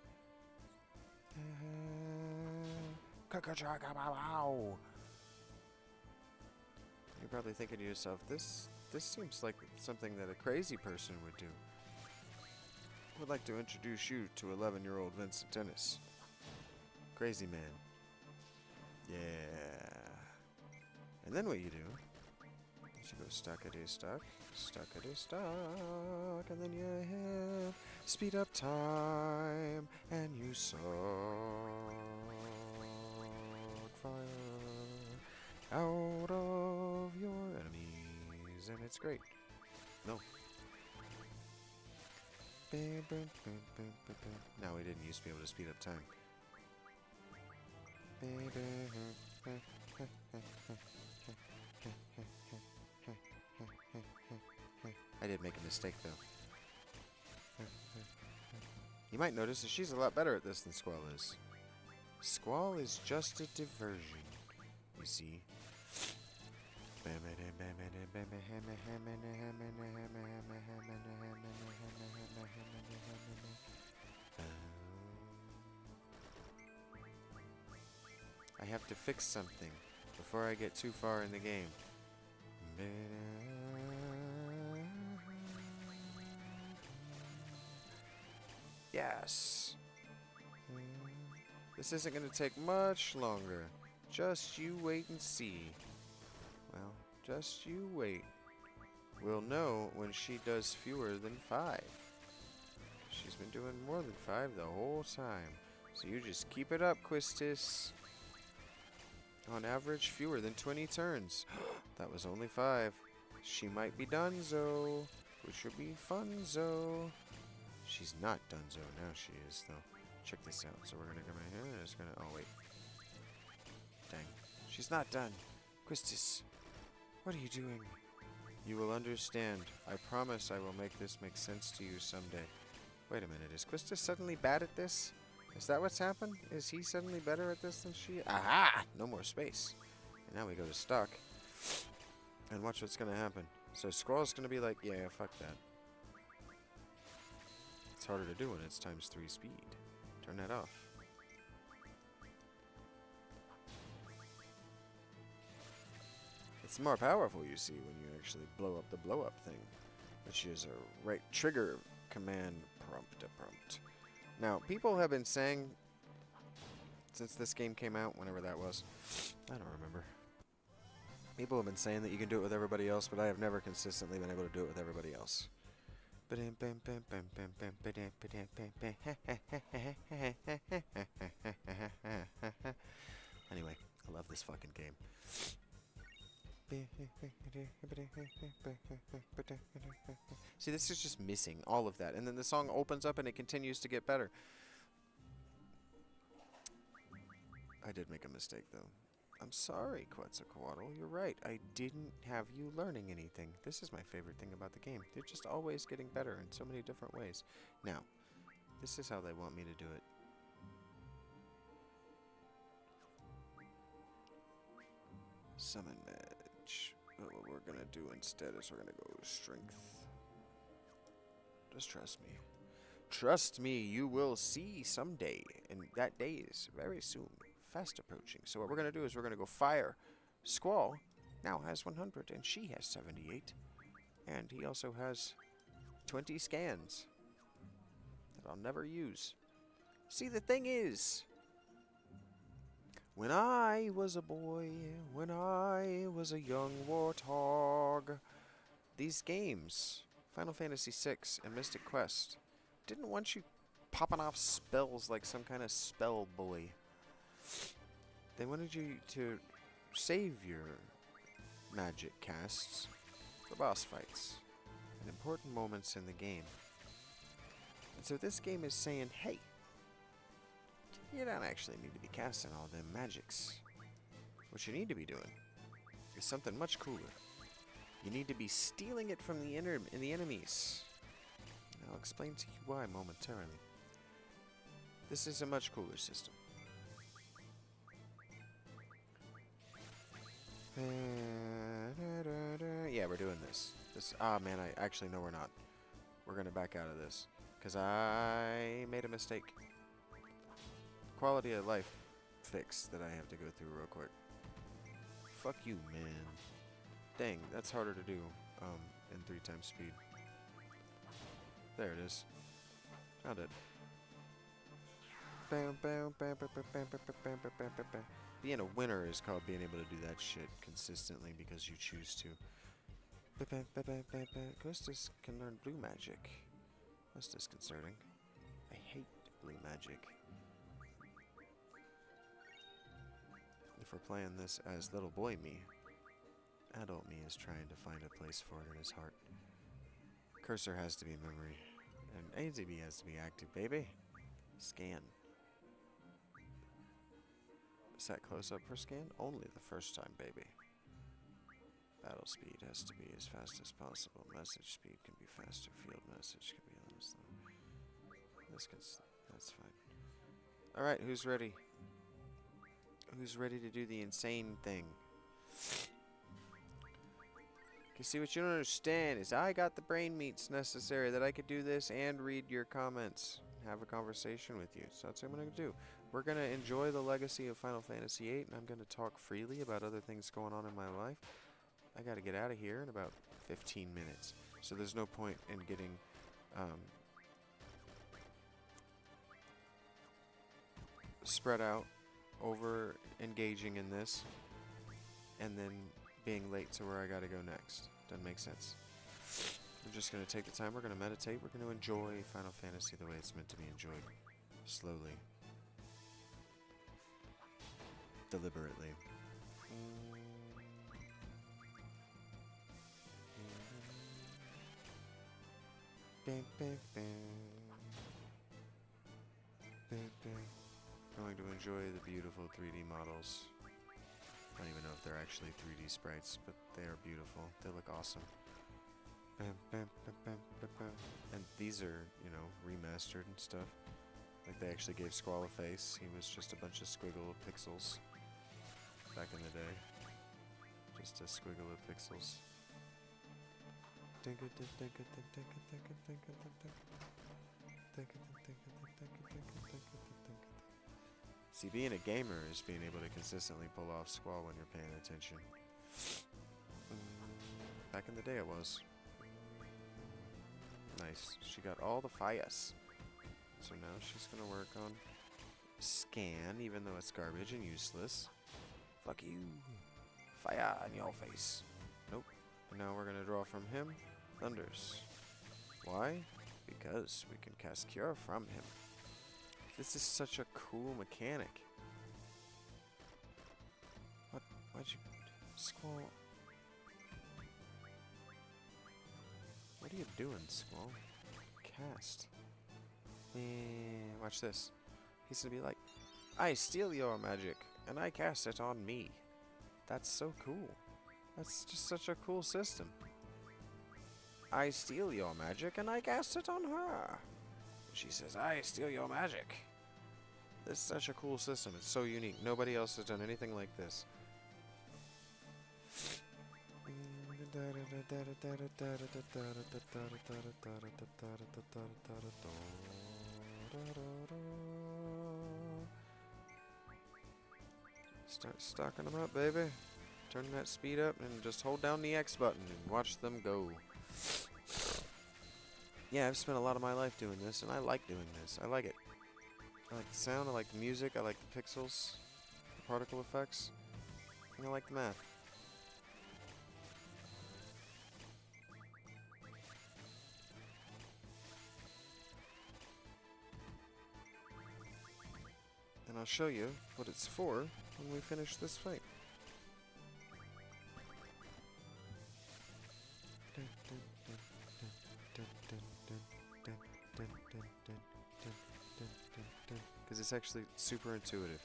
You're probably thinking to yourself, this seems like something that a crazy person would do. I would like to introduce you to 11-year-old Vincent Dennis. Crazy man. Yeah. And then what you do, is you go stuckity stuck, and then you hit speed up time, and you suck fire out of your enemies, and it's great. No. No, we didn't used to be able to speed up time. I did make a mistake, though. You might notice that she's a lot better at this than Squall is. Squall is just a diversion, you see. I have to fix something before I get too far in the game. Yes. This isn't going to take much longer. Just you wait and see. Well, just you wait. We'll know when she does fewer than 5. She's been doing more than 5 the whole time. So you just keep it up, Quistis. On average, fewer than 20 turns. That was only 5. She might be donezo, which would be funzo. She's not donezo. Now she is, though. Check this out. So we're going to come in here and it's going to... Oh, wait. Dang. She's not done. Quistis, what are you doing? You will understand. I promise I will make this make sense to you someday. Wait a minute. Is Quistis suddenly bad at this? Is that what's happened? Is he suddenly better at this than she? Aha! No more space. And now we go to stock. And watch what's going to happen. So Squall's going to be like, yeah, fuck that. It's harder to do when it's times 3 speed. Turn that off. It's more powerful, you see, when you actually blow up the blow-up thing. Which is a right trigger command prompt. Now, people have been saying, since this game came out, whenever that was, I don't remember. People have been saying that you can do it with everybody else, but I have never consistently been able to do it with everybody else. Anyway, I love this fucking game. See, this is just missing all of that. And then the song opens up and it continues to get better. I did make a mistake, though. I'm sorry, Quetzalcoatl. You're right. I didn't have you learning anything. This is my favorite thing about the game. They're just always getting better in so many different ways. Now, this is how they want me to do it. Summon Mage. But what we're gonna do instead is we're gonna go with Strength. Just trust me. Trust me, you will see someday, and that day is very soon, fast approaching. So what we're gonna do is we're gonna go Fire. Squall now has 100, and she has 78. And he also has 20 scans that I'll never use. See, the thing is, when I was a boy, when I was a young warthog, these games, Final Fantasy VI and Mystic Quest, didn't want you popping off spells like some kind of spell boy. They wanted you to save your magic casts for boss fights and important moments in the game. And so this game is saying, hey, you don't actually need to be casting all them magics. What you need to be doing is something much cooler. You need to be stealing it from the enemies. And I'll explain to you why momentarily. This is a much cooler system. Yeah, we're doing this. Ah, man, actually, no, we're not. We're gonna back out of this because I made a mistake. Quality of life fix that I have to go through real quick. Fuck you, man. Dang, that's harder to do in 3 times speed. There it is. Found it. Being a winner is called being able to do that shit consistently because you choose to. Ghostus can learn blue magic. That's disconcerting. I hate blue magic. If we're playing this as little boy me, adult me is trying to find a place for it in his heart. Cursor has to be memory, and AZB has to be active, baby. Scan. Set close up for scan? Only the first time, baby. Battle speed has to be as fast as possible. Message speed can be faster. Field message can be less than. That's fine. Alright, who's ready? Who's ready to do the insane thing? You see, what you don't understand is I got the brain meats necessary that I could do this and read your comments. Have a conversation with you. So that's what I'm going to do. We're going to enjoy the legacy of Final Fantasy VIII, and I'm going to talk freely about other things going on in my life. I got to get out of here in about 15 minutes. So there's no point in getting spread out, over engaging in this, and then being late to where I got to go next. Doesn't make sense. We're just going to take the time. We're going to meditate. We're going to enjoy Final Fantasy the way it's meant to be enjoyed. Slowly. Deliberately. Going to enjoy the beautiful 3D models. I don't even know if they're actually 3D sprites, but they are beautiful. They look awesome. And these are, you know, remastered and stuff. Like they actually gave Squall a face. He was just a bunch of squiggle of pixels back in the day. Just a squiggle of pixels. See, being a gamer is being able to consistently pull off Squall when you're paying attention. Back in the day it was. Nice. She got all the fires. So now she's gonna work on scan, even though it's garbage and useless. Fuck you. Fire in your face. Nope. And now we're gonna draw from him Thunders. Why? Because we can cast Cure from him. This is such a cool mechanic. Why'd you... Squall... What are you doing, Squall? Cast. Watch this. He's gonna be like, I steal your magic, and I cast it on me. That's so cool. That's just such a cool system. I steal your magic, and I cast it on her. She says, I steal your magic. This is such a cool system. It's so unique. Nobody else has done anything like this. Start stocking them up, baby. Turn that speed up and just hold down the X button and watch them go. Yeah, I've spent a lot of my life doing this, and I like doing this. I like it. I like the sound, I like the music, I like the pixels, the particle effects, and I like the math. And I'll show you what it's for when we finish this fight. Because it's actually super intuitive.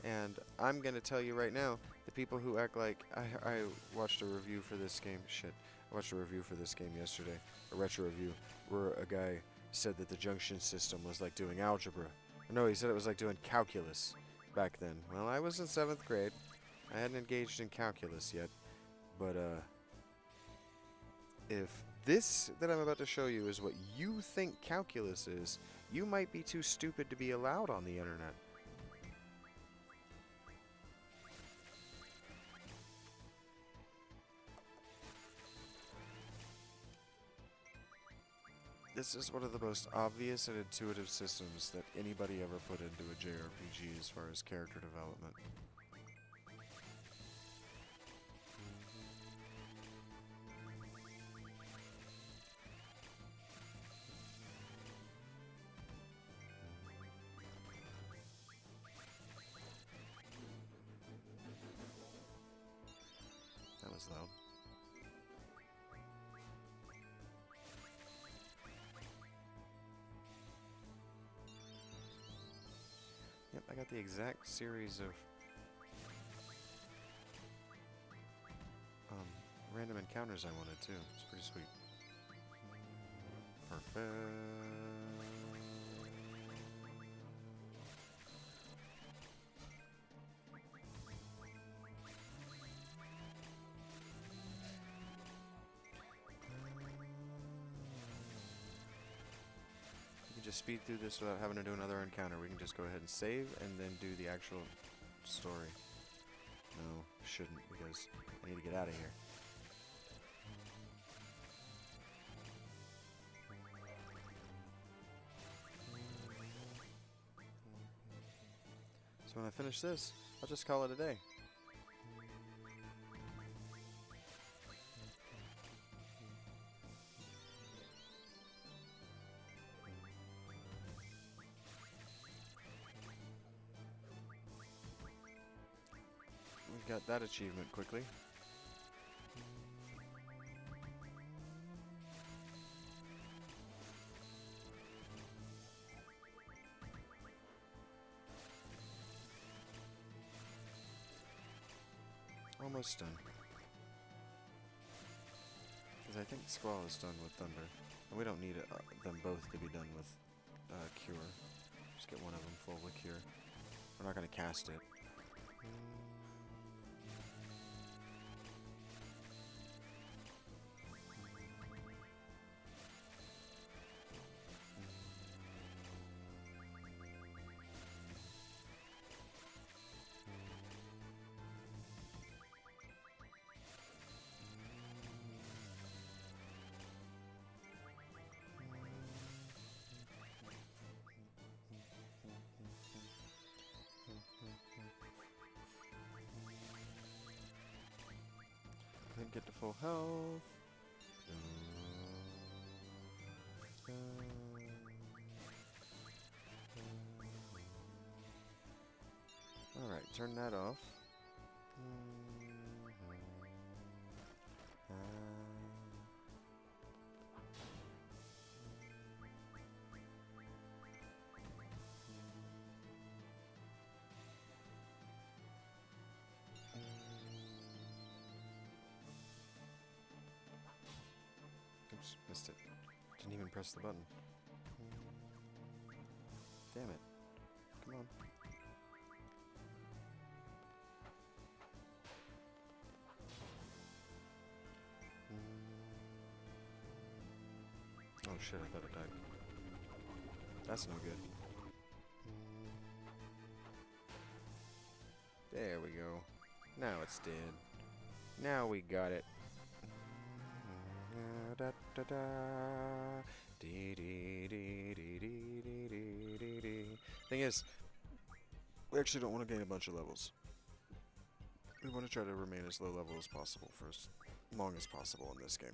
And I'm going to tell you right now, the people who act like... I watched a review for this game. Shit. I watched a review for this game yesterday. A retro review. Where a guy said that the junction system was like doing algebra. No, he said it was like doing calculus back then. Well, I was in 7th grade. I hadn't engaged in calculus yet. But, if this that I'm about to show you is what you think calculus is, you might be too stupid to be allowed on the internet. This is one of the most obvious and intuitive systems that anybody ever put into a JRPG as far as character development. That was loud. Yep, I got the exact series of random encounters I wanted too. It's pretty sweet. Perfect. Just speed through this without having to do another encounter. We can just go ahead and save and then do the actual story. No, shouldn't, because I need to get out of here. So when I finish this, I'll just call it a day. Got that achievement quickly. Almost done. Because I think Squall is done with Thunder. And we don't need them both to be done with Cure. Just get one of them full with Cure. We're not going to cast it. Then get to full health. Alright, turn that off. Oops, missed it. Didn't even press the button. Damn it. Come on. Oh shit, I thought it died. That's no good. There we go. Now it's dead. Now we got it. Da, da, da. Dee, dee, dee, dee, dee, dee, dee, dee, dee. Thing is, we actually don't want to gain a bunch of levels. We want to try to remain as low level as possible for as long as possible in this game.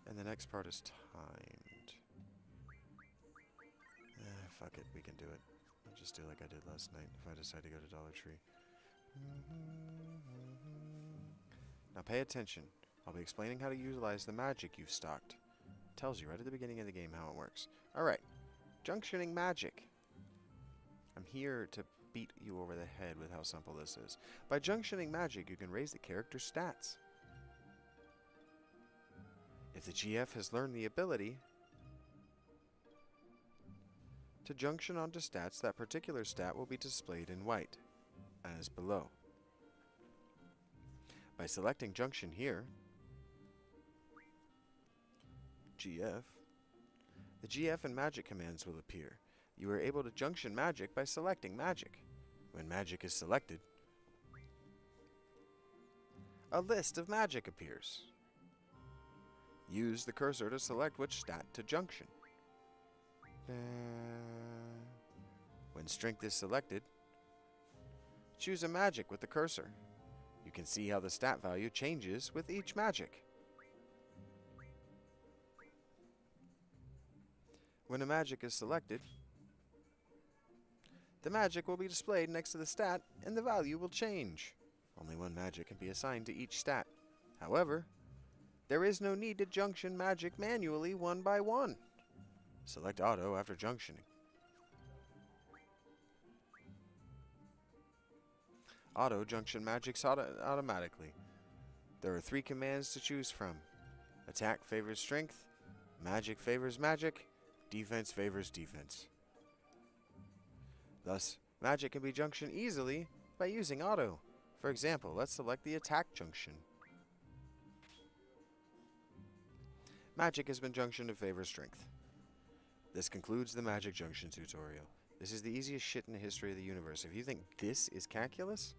And the next part is timed. Fuck it, we can do it. I'll just do like I did last night if I decide to go to Dollar Tree. Now pay attention. I'll be explaining how to utilize the magic you've stocked. It tells you right at the beginning of the game how it works. Alright, junctioning magic. I'm here to beat you over the head with how simple this is. By junctioning magic, you can raise the character's stats. If the GF has learned the ability to junction onto stats, that particular stat will be displayed in white, as below. By selecting junction here, GF, the GF and magic commands will appear. You are able to junction magic by selecting magic. When magic is selected, a list of magic appears. Use the cursor to select which stat to junction. When strength is selected, choose a magic with the cursor. You can see how the stat value changes with each magic. When a magic is selected, the magic will be displayed next to the stat and the value will change. Only one magic can be assigned to each stat. However, there is no need to junction magic manually one by one. Select auto after junctioning. Auto junction magics automatically. There are 3 commands to choose from. Attack favors strength, magic favors magic, defense favors defense. Thus, magic can be junctioned easily by using auto. For example, let's select the attack junction. Magic has been junctioned to favor strength. This concludes the magic junction tutorial. This is the easiest shit in the history of the universe. If you think this is calculus,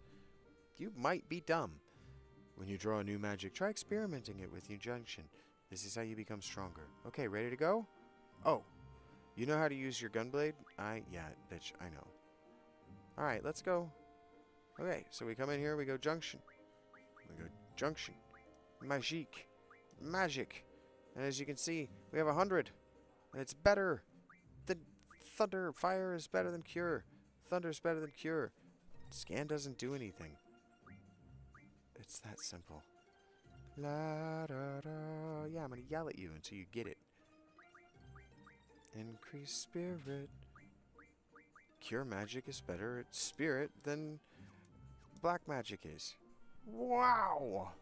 you might be dumb. When you draw a new magic, try experimenting it with your junction. This is how you become stronger. Okay, ready to go? Oh, you know how to use your gunblade? Yeah, bitch, I know. Alright, let's go. Okay, so we come in here, we go junction. We go junction. Magique. Magic. And as you can see, we have 100. And it's better than thunder. Fire is better than cure. Thunder is better than cure. Scan doesn't do anything. It's that simple. La da da. Yeah, I'm gonna yell at you until you get it. Increase spirit. Cure magic is better at spirit than black magic is. Wow!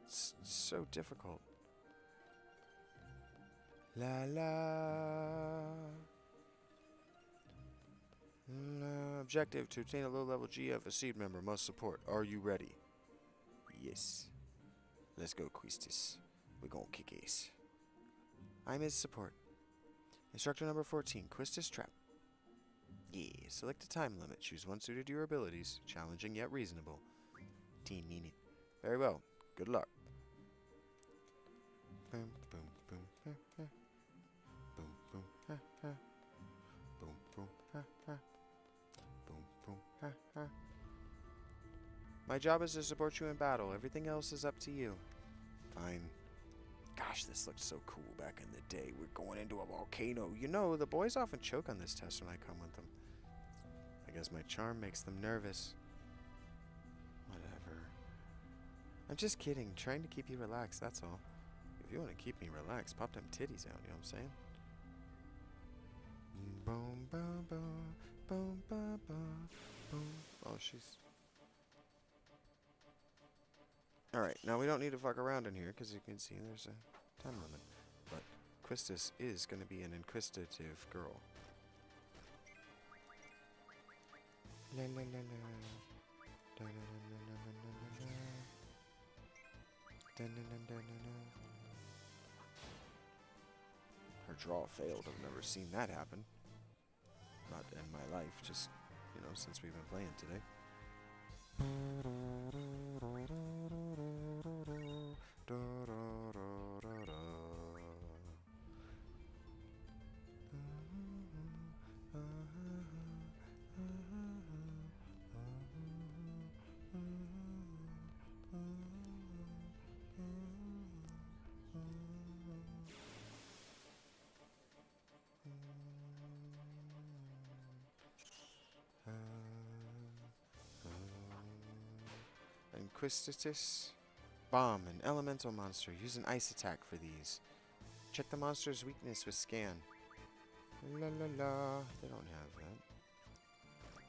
It's so difficult. La la. Objective: to obtain a low-level GF, a seed member must support. Are you ready? Yes. Let's go, Quistis. We're gonna kick ace. I'm his support. Instructor number 14, Quistis Trap. Yeah, select a time limit. Choose one suited to your abilities. Challenging yet reasonable. Teen meaning. Very well. Good luck. Boom, boom, boom, ha, ha. Boom, boom, ha, ha. Boom, boom, ha, ha. Boom, boom, ha, ha. My job is to support you in battle. Everything else is up to you. Fine. Gosh, this looked so cool back in the day. We're going into a volcano. You know, the boys often choke on this test when I come with them. I guess my charm makes them nervous. Whatever. I'm just kidding. Trying to keep you relaxed, that's all. If you want to keep me relaxed, pop them titties out, you know what I'm saying? Boom, boom, boom, boom, boom, boom, boom. Oh, she's... Alright, now we don't need to fuck around in here, because you can see there's a time limit. But Quistis is going to be an inquisitive girl. La la la la. Da, la, la, la, la, la, la. Dun, dun, dun, dun, dun, dun. Her draw failed. I've never seen that happen. Not in my life, just, you know, since we've been playing today. Inquisitus. Bomb, an elemental monster. Use an ice attack for these. Check the monster's weakness with scan. La la la. They don't have that.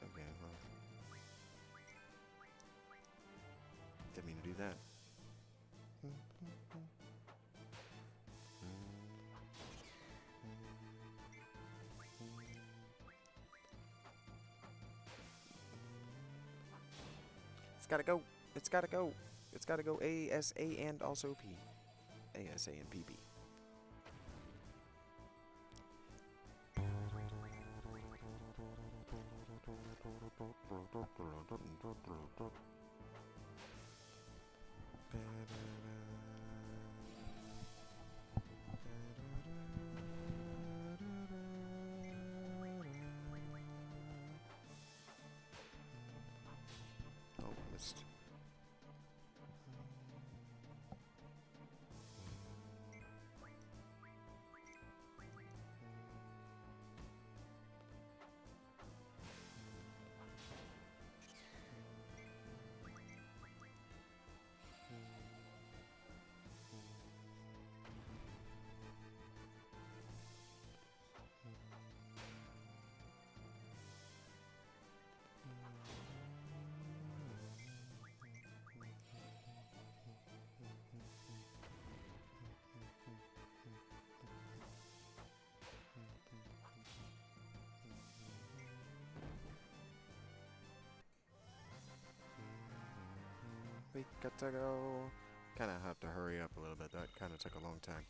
Okay, well. Didn't mean to do that. It's gotta go. It's gotta go. It's gotta go ASA and also P. ASA and PP. Oh, missed. We gotta go. Kind of have to hurry up a little bit. That kind of took a long time.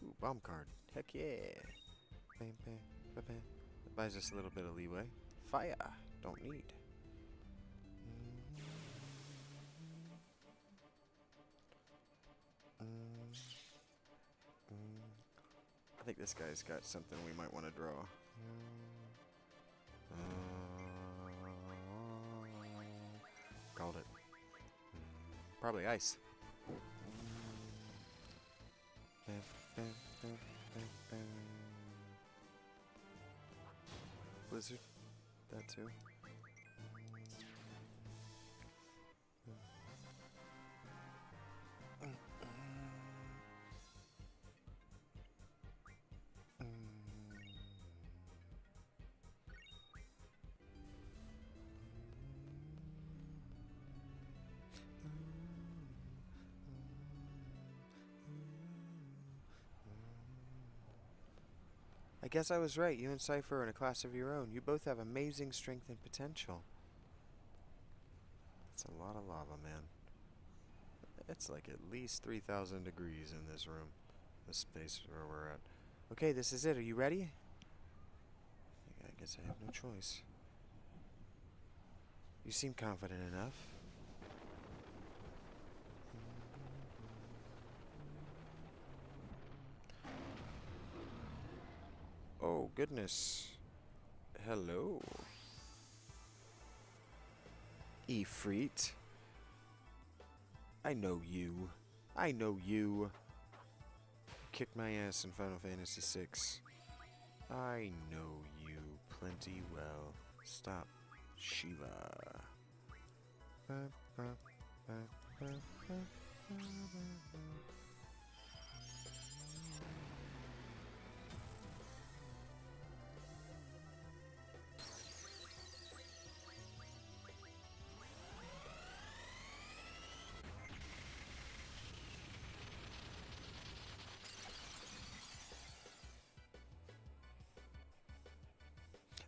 Ooh, bomb card. Heck yeah. Bam, bam, bam, bam. That buys us a little bit of leeway. Fire. Don't need. I think this guy's got something we might want to draw. Called it. Probably ice. Blizzard. That too. I guess I was right. You and Cypher are in a class of your own. You both have amazing strength and potential. That's a lot of lava, man. It's like at least 3,000 degrees in this room. This space where we're at. Okay, this is it. Are you ready? I guess I have no choice. You seem confident enough. Oh, goodness. Hello. Ifrit. I know you. I know you. Kicked my ass in Final Fantasy VI. I know you plenty well. Stop, Shiva.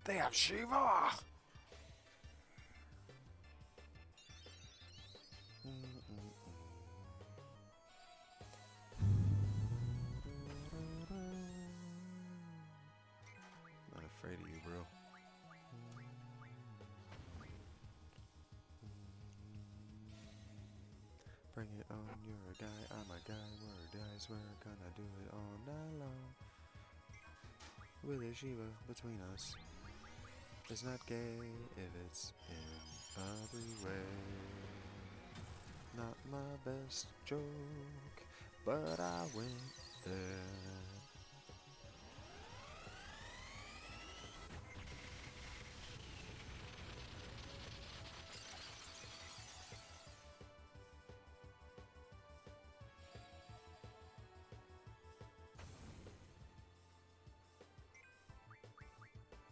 They have Shiva! Bring it on, you're a guy, I'm a guy, we're guys, we're gonna do it all night long. With a Shiva between us. It's not gay if it's in every way. Not my best joke, but I went there.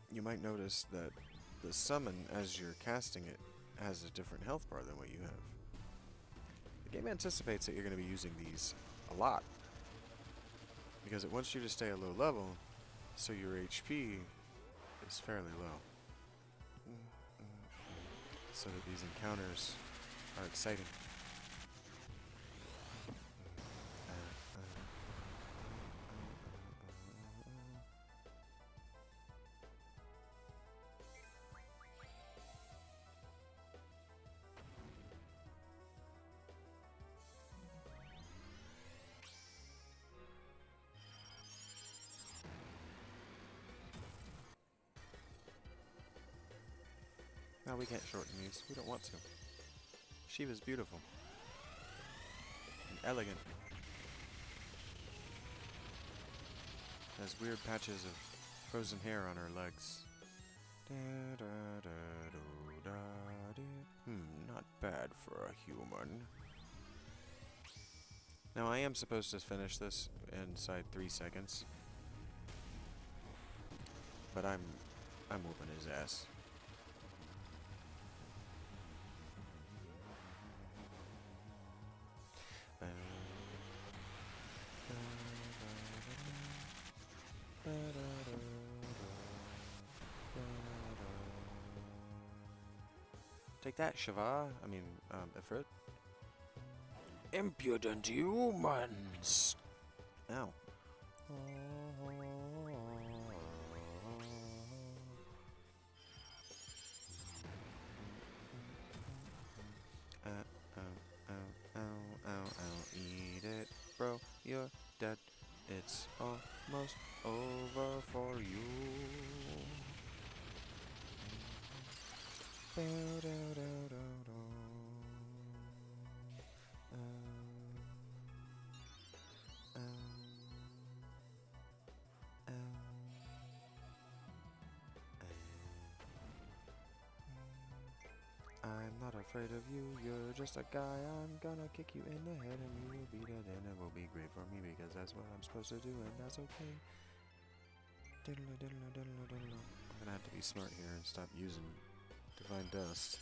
You might notice that the summon, as you're casting it, has a different health bar than what you have. The game anticipates that you're going to be using these a lot, because it wants you to stay at low level, so your HP is fairly low. So that these encounters are exciting. No, we can't shorten these. We don't want to. Shiva's beautiful. And elegant. Has weird patches of frozen hair on her legs. Not bad for a human. Now I am supposed to finish this inside 3 seconds. But I'm whooping his ass. Take that, Shiva. I mean, Ifrit. Impudent humans! Ow. Eat it, bro. You're dead. It's almost over for you. I'm not afraid of you, you're just a guy. I'm gonna kick you in the head and you will be dead, and it will be great for me because that's what I'm supposed to do, and that's okay. Diddle diddle diddle diddle. I'm gonna have to be smart here and stop using divine dust.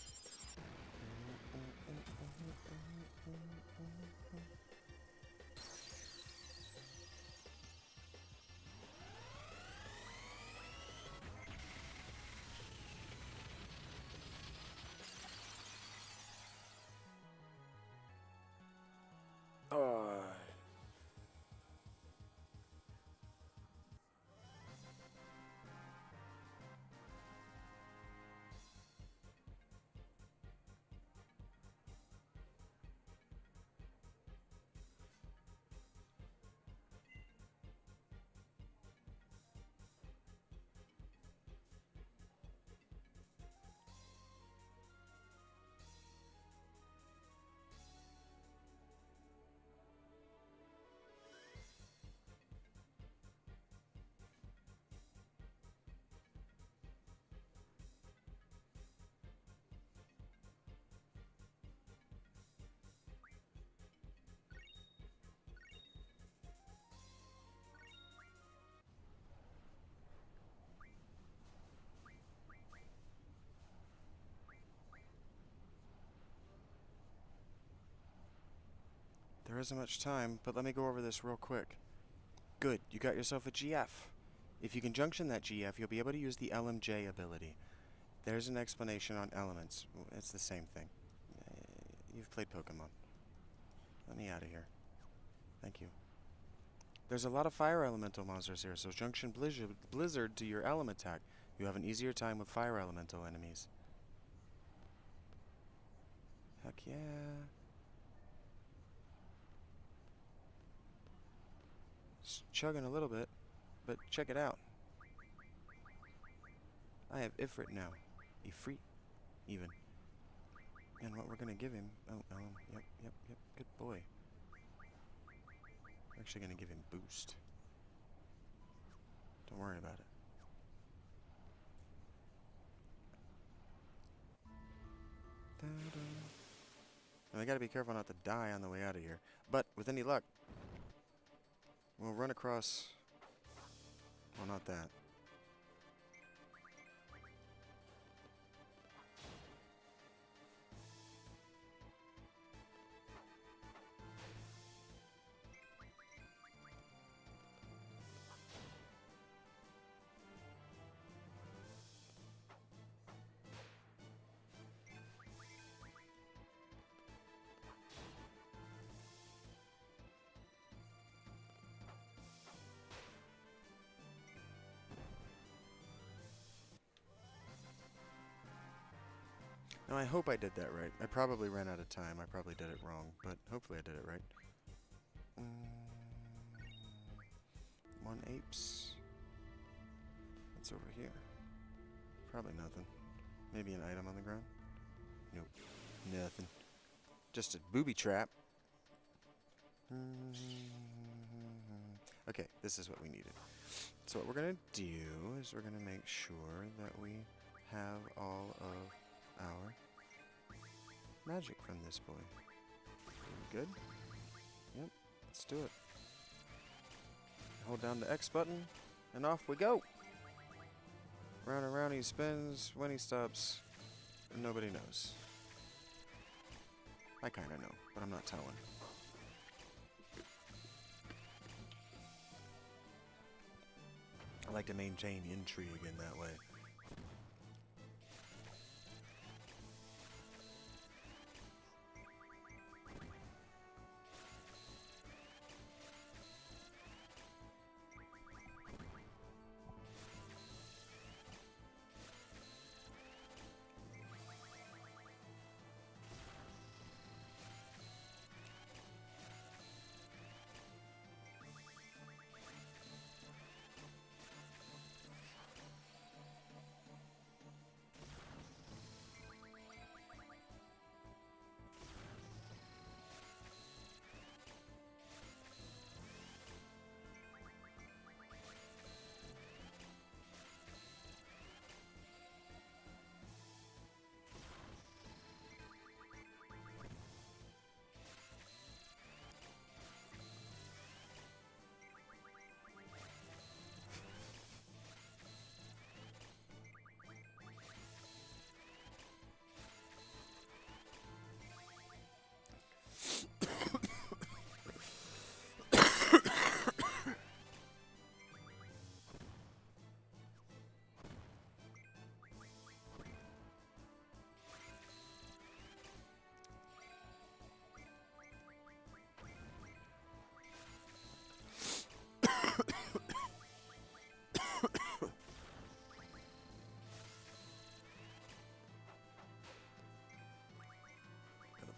There isn't much time, but let me go over this real quick. Good, you got yourself a GF. If you can junction that GF, you'll be able to use the LMJ ability. There's an explanation on elements. It's the same thing. You've played Pokemon. Let me out of here. Thank you. There's a lot of fire elemental monsters here, so junction Blizzard to your element attack. You have an easier time with fire elemental enemies. Heck yeah. It's chugging a little bit, but check it out. I have Ifrit now. Ifrit, even. And what we're gonna give him... Oh, yep. Good boy. We're actually gonna give him boost. Don't worry about it. And we gotta be careful not to die on the way out of here. But, with any luck, we'll run across... Well, not that. Now, I hope I did that right. I probably ran out of time. I probably did it wrong, but hopefully I did it right. 1 apes. What's over here? Probably nothing. Maybe an item on the ground? Nope. Nothing. Just a booby trap. Okay, this is what we needed. So what we're going to do is we're going to make sure that we have all of our magic from this boy. Good? Yep, let's do it. Hold down the X button, and off we go! Round and round he spins. When he stops, nobody knows. I kinda know, but I'm not telling. I like to maintain intrigue in that way.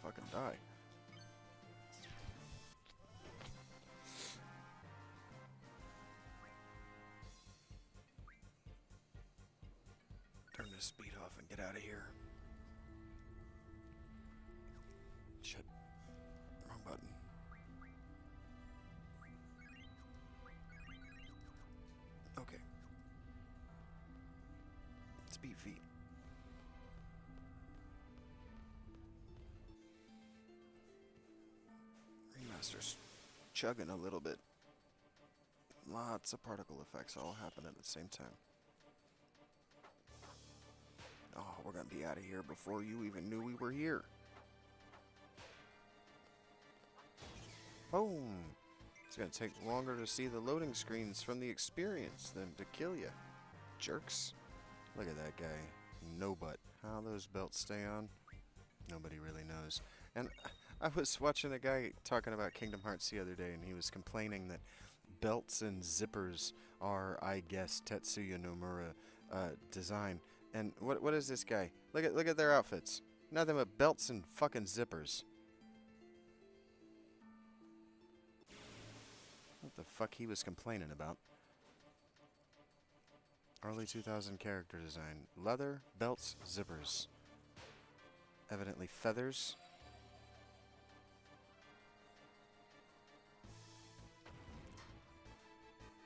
Fucking die. Turn the speed off and get out of here. Shit. Wrong button. Okay. Speed feet. Remaster's chugging a little bit. Lots of particle effects all happen at the same time. Oh, we're gonna be out of here before you even knew we were here. Boom! It's gonna take longer to see the loading screens from the experience than to kill you. Jerks. Look at that guy. No butt. How those belts stay on, nobody really knows. And I was watching a guy talking about Kingdom Hearts the other day, and he was complaining that belts and zippers are, I guess, Tetsuya Nomura design. And what is this guy? Look at their outfits. Nothing but belts and fucking zippers. What the fuck he was complaining about. Early 2000 character design. Leather, belts, zippers. Evidently feathers.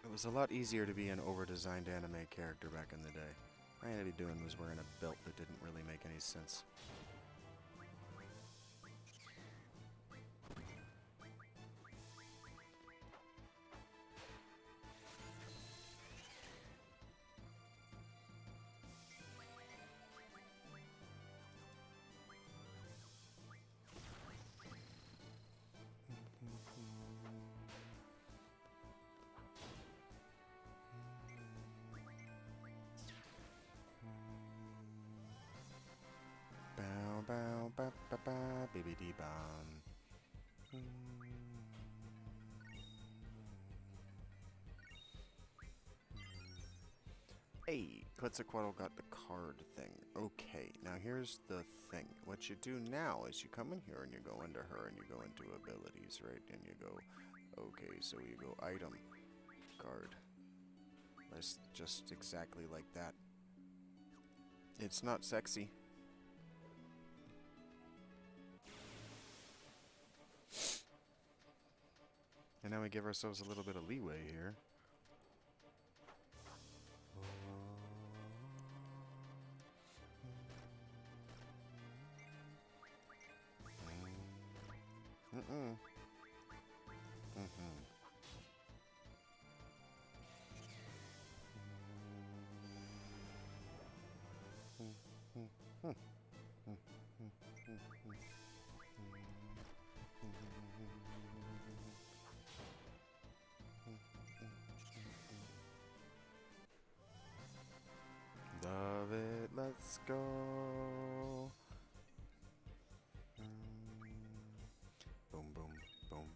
It was a lot easier to be an over-designed anime character back in the day. All I had to be doing was wearing a belt that didn't really make any sense. Bow, bow, ba, ba, ba, bibbidi bum. Hey, Quetzalcoatl got the card thing. Okay, now here's the thing. What you do now is you come in here and you go into her and you go into abilities, right? And you go, okay, so you go item, card. That's just exactly like that. It's not sexy. And now we give ourselves a little bit of leeway here. Love it, let's go. Boom, boom, boom,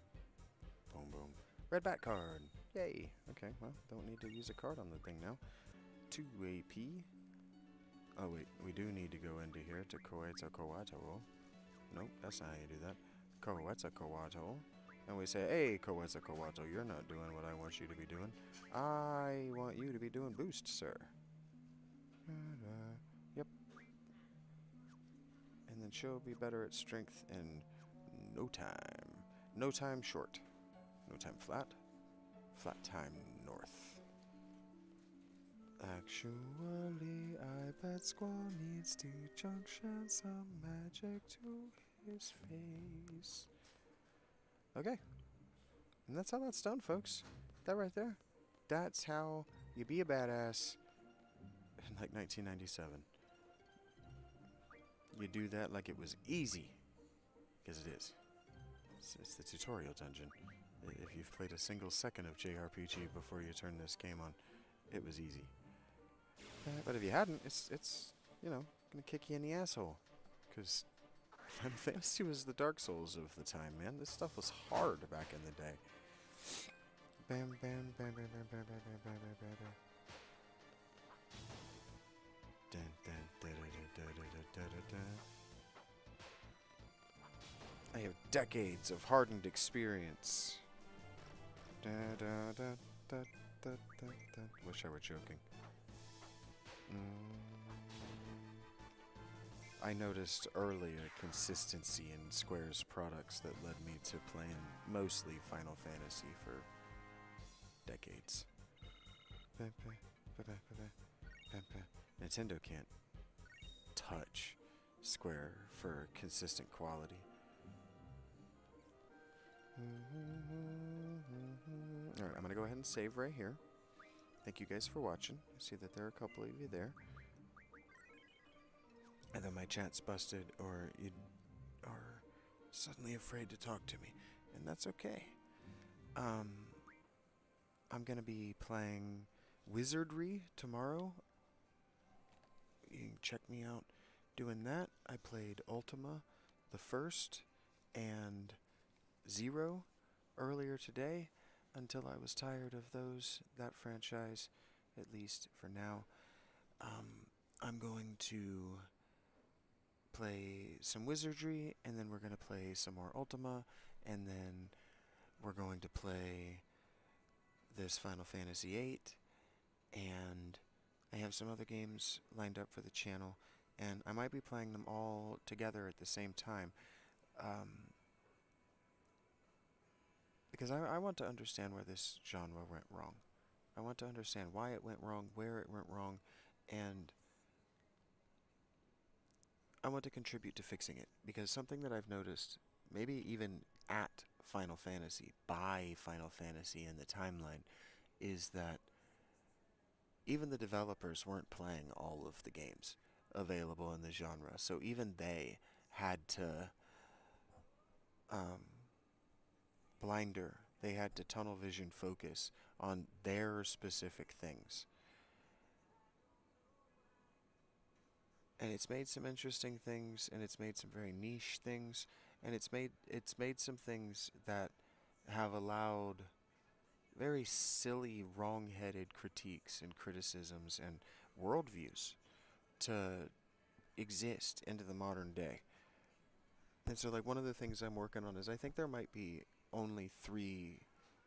boom, boom. Red bat card. Yay. Okay, well, don't need to use a card on the thing now. 2 AP. Oh, wait, we do need to go into here to Quetzalcoatl. Nope, that's not how you do that. Quetzalcoatl. And we say, hey, Quetzalcoatl, you're not doing what I want you to be doing. I want you to be doing boost, sir. Yep. And then she'll be better at strength in no time. No time short. No time flat. Flat time north. Actually, I bet Squall needs to junction some magic to his face. Okay. And that's how that's done, folks. That right there. That's how you be a badass in like 1997. You do that like it was easy. Because it is. It's the tutorial dungeon. If you've played a single second of JRPG before you turn this game on, it was easy. But if you hadn't, it's you know, gonna kick you in the asshole. Because Final Fantasy was the Dark Souls of the time, man. This stuff was hard back in the day. Bam, bam, bam, bam, bam, bam, bam, bam, bam, bam, bam. Dun, dun, da, da, da, da, da, da, da. I have decades of hardened experience. Da, da, da, da, da, da, da. Wish I were joking. I noticed early a consistency in Square's products that led me to playing mostly Final Fantasy for decades. Nintendo can't touch Square for consistent quality. Alright, I'm gonna go ahead and save right here. Thank you guys for watching. I see that there are a couple of you there. Either my chat's busted or you are suddenly afraid to talk to me. And that's okay. I'm gonna be playing Wizardry tomorrow. You can check me out doing that. I played Ultima the first and Zero earlier today until I was tired of that franchise, at least for now. I'm going to play some Wizardry, and then we're going to play some more Ultima, and then we're going to play this Final Fantasy VIII, and I have some other games lined up for the channel, and I might be playing them all together at the same time, um, because I want to understand where this genre went wrong. I want to understand why it went wrong, where it went wrong, and I want to contribute to fixing it, because something that I've noticed, maybe even at Final Fantasy, by Final Fantasy in the timeline, is that even the developers weren't playing all of the games available in the genre. So even they had to blinder, they had to tunnel vision focus on their specific things. And it's made some interesting things, and it's made some very niche things, and it's made some things that have allowed very silly, wrong-headed critiques and criticisms and worldviews to exist into the modern day. And so, like, one of the things I'm working on is I think there might be only three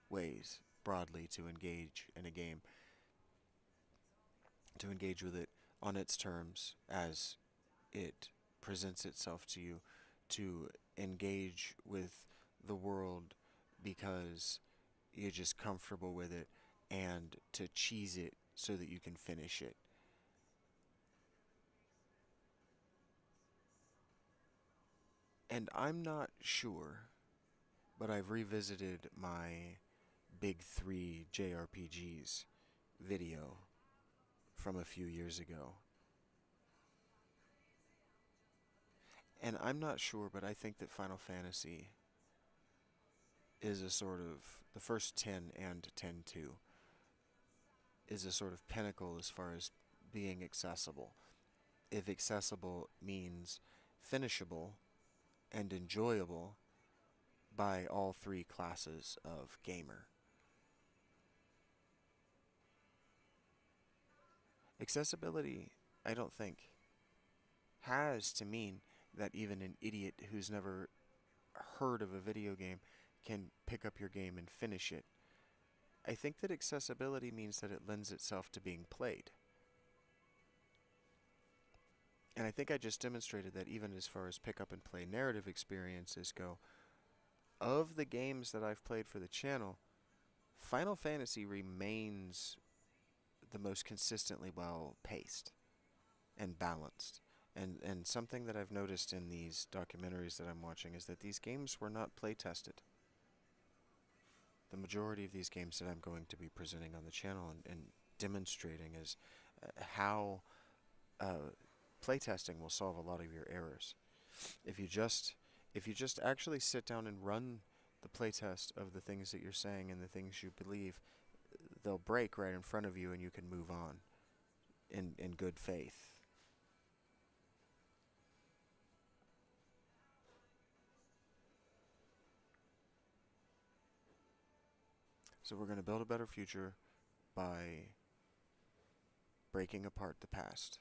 ways, broadly, to engage in a game, to engage with it on its terms as it presents itself to you, to engage with the world because you're just comfortable with it, and to cheese it so that you can finish it. And I'm not sure, but I've revisited my Big Three JRPGs video from a few years ago. And I'm not sure, but I think that Final Fantasy is a sort of, the first 10 and 10-2 is a sort of pinnacle as far as being accessible. If accessible means finishable and enjoyable by all three classes of gamer. Accessibility, I don't think, has to mean that even an idiot who's never heard of a video game can pick up your game and finish it. I think that accessibility means that it lends itself to being played. And I think I just demonstrated that even as far as pick up and play narrative experiences go. Of the games that I've played for the channel, Final Fantasy remains the most consistently well paced and balanced. And something that I've noticed in these documentaries that I'm watching is that these games were not play tested. The majority of these games that I'm going to be presenting on the channel and demonstrating is how playtesting will solve a lot of your errors. If you just actually sit down and run the playtest of the things that you're saying and the things you believe, they'll break right in front of you and you can move on in good faith. So we're going to build a better future by breaking apart the past,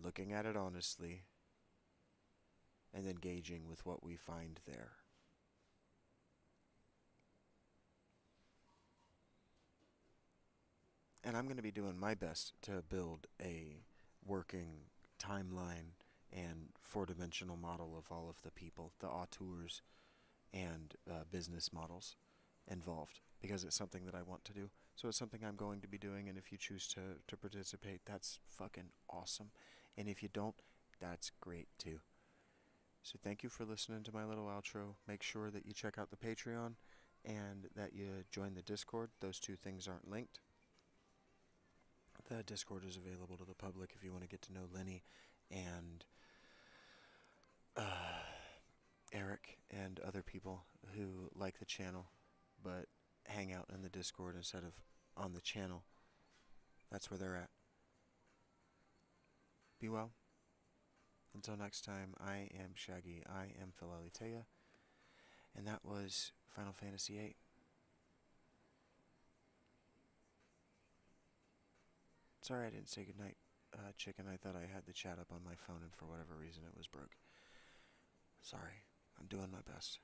looking at it honestly, and engaging with what we find there. And I'm going to be doing my best to build a working timeline and four-dimensional model of all of the people, the auteurs, and business models involved, because it's something that I want to do. So it's something I'm going to be doing, and if you choose to participate, that's fucking awesome. And if you don't, that's great too. So thank you for listening to my little outro. Make sure that you check out the Patreon and that you join the Discord. Those two things aren't linked. The Discord is available to the public if you want to get to know Lenny and Eric and other people who like the channel but hang out in the Discord instead of on the channel. That's where they're at. Be well. Until next time, I am Shaggy, I am Philalitea, and that was Final Fantasy VIII. Sorry I didn't say goodnight, chicken. I thought I had the chat up on my phone and for whatever reason it was broke. Sorry. I'm doing my best.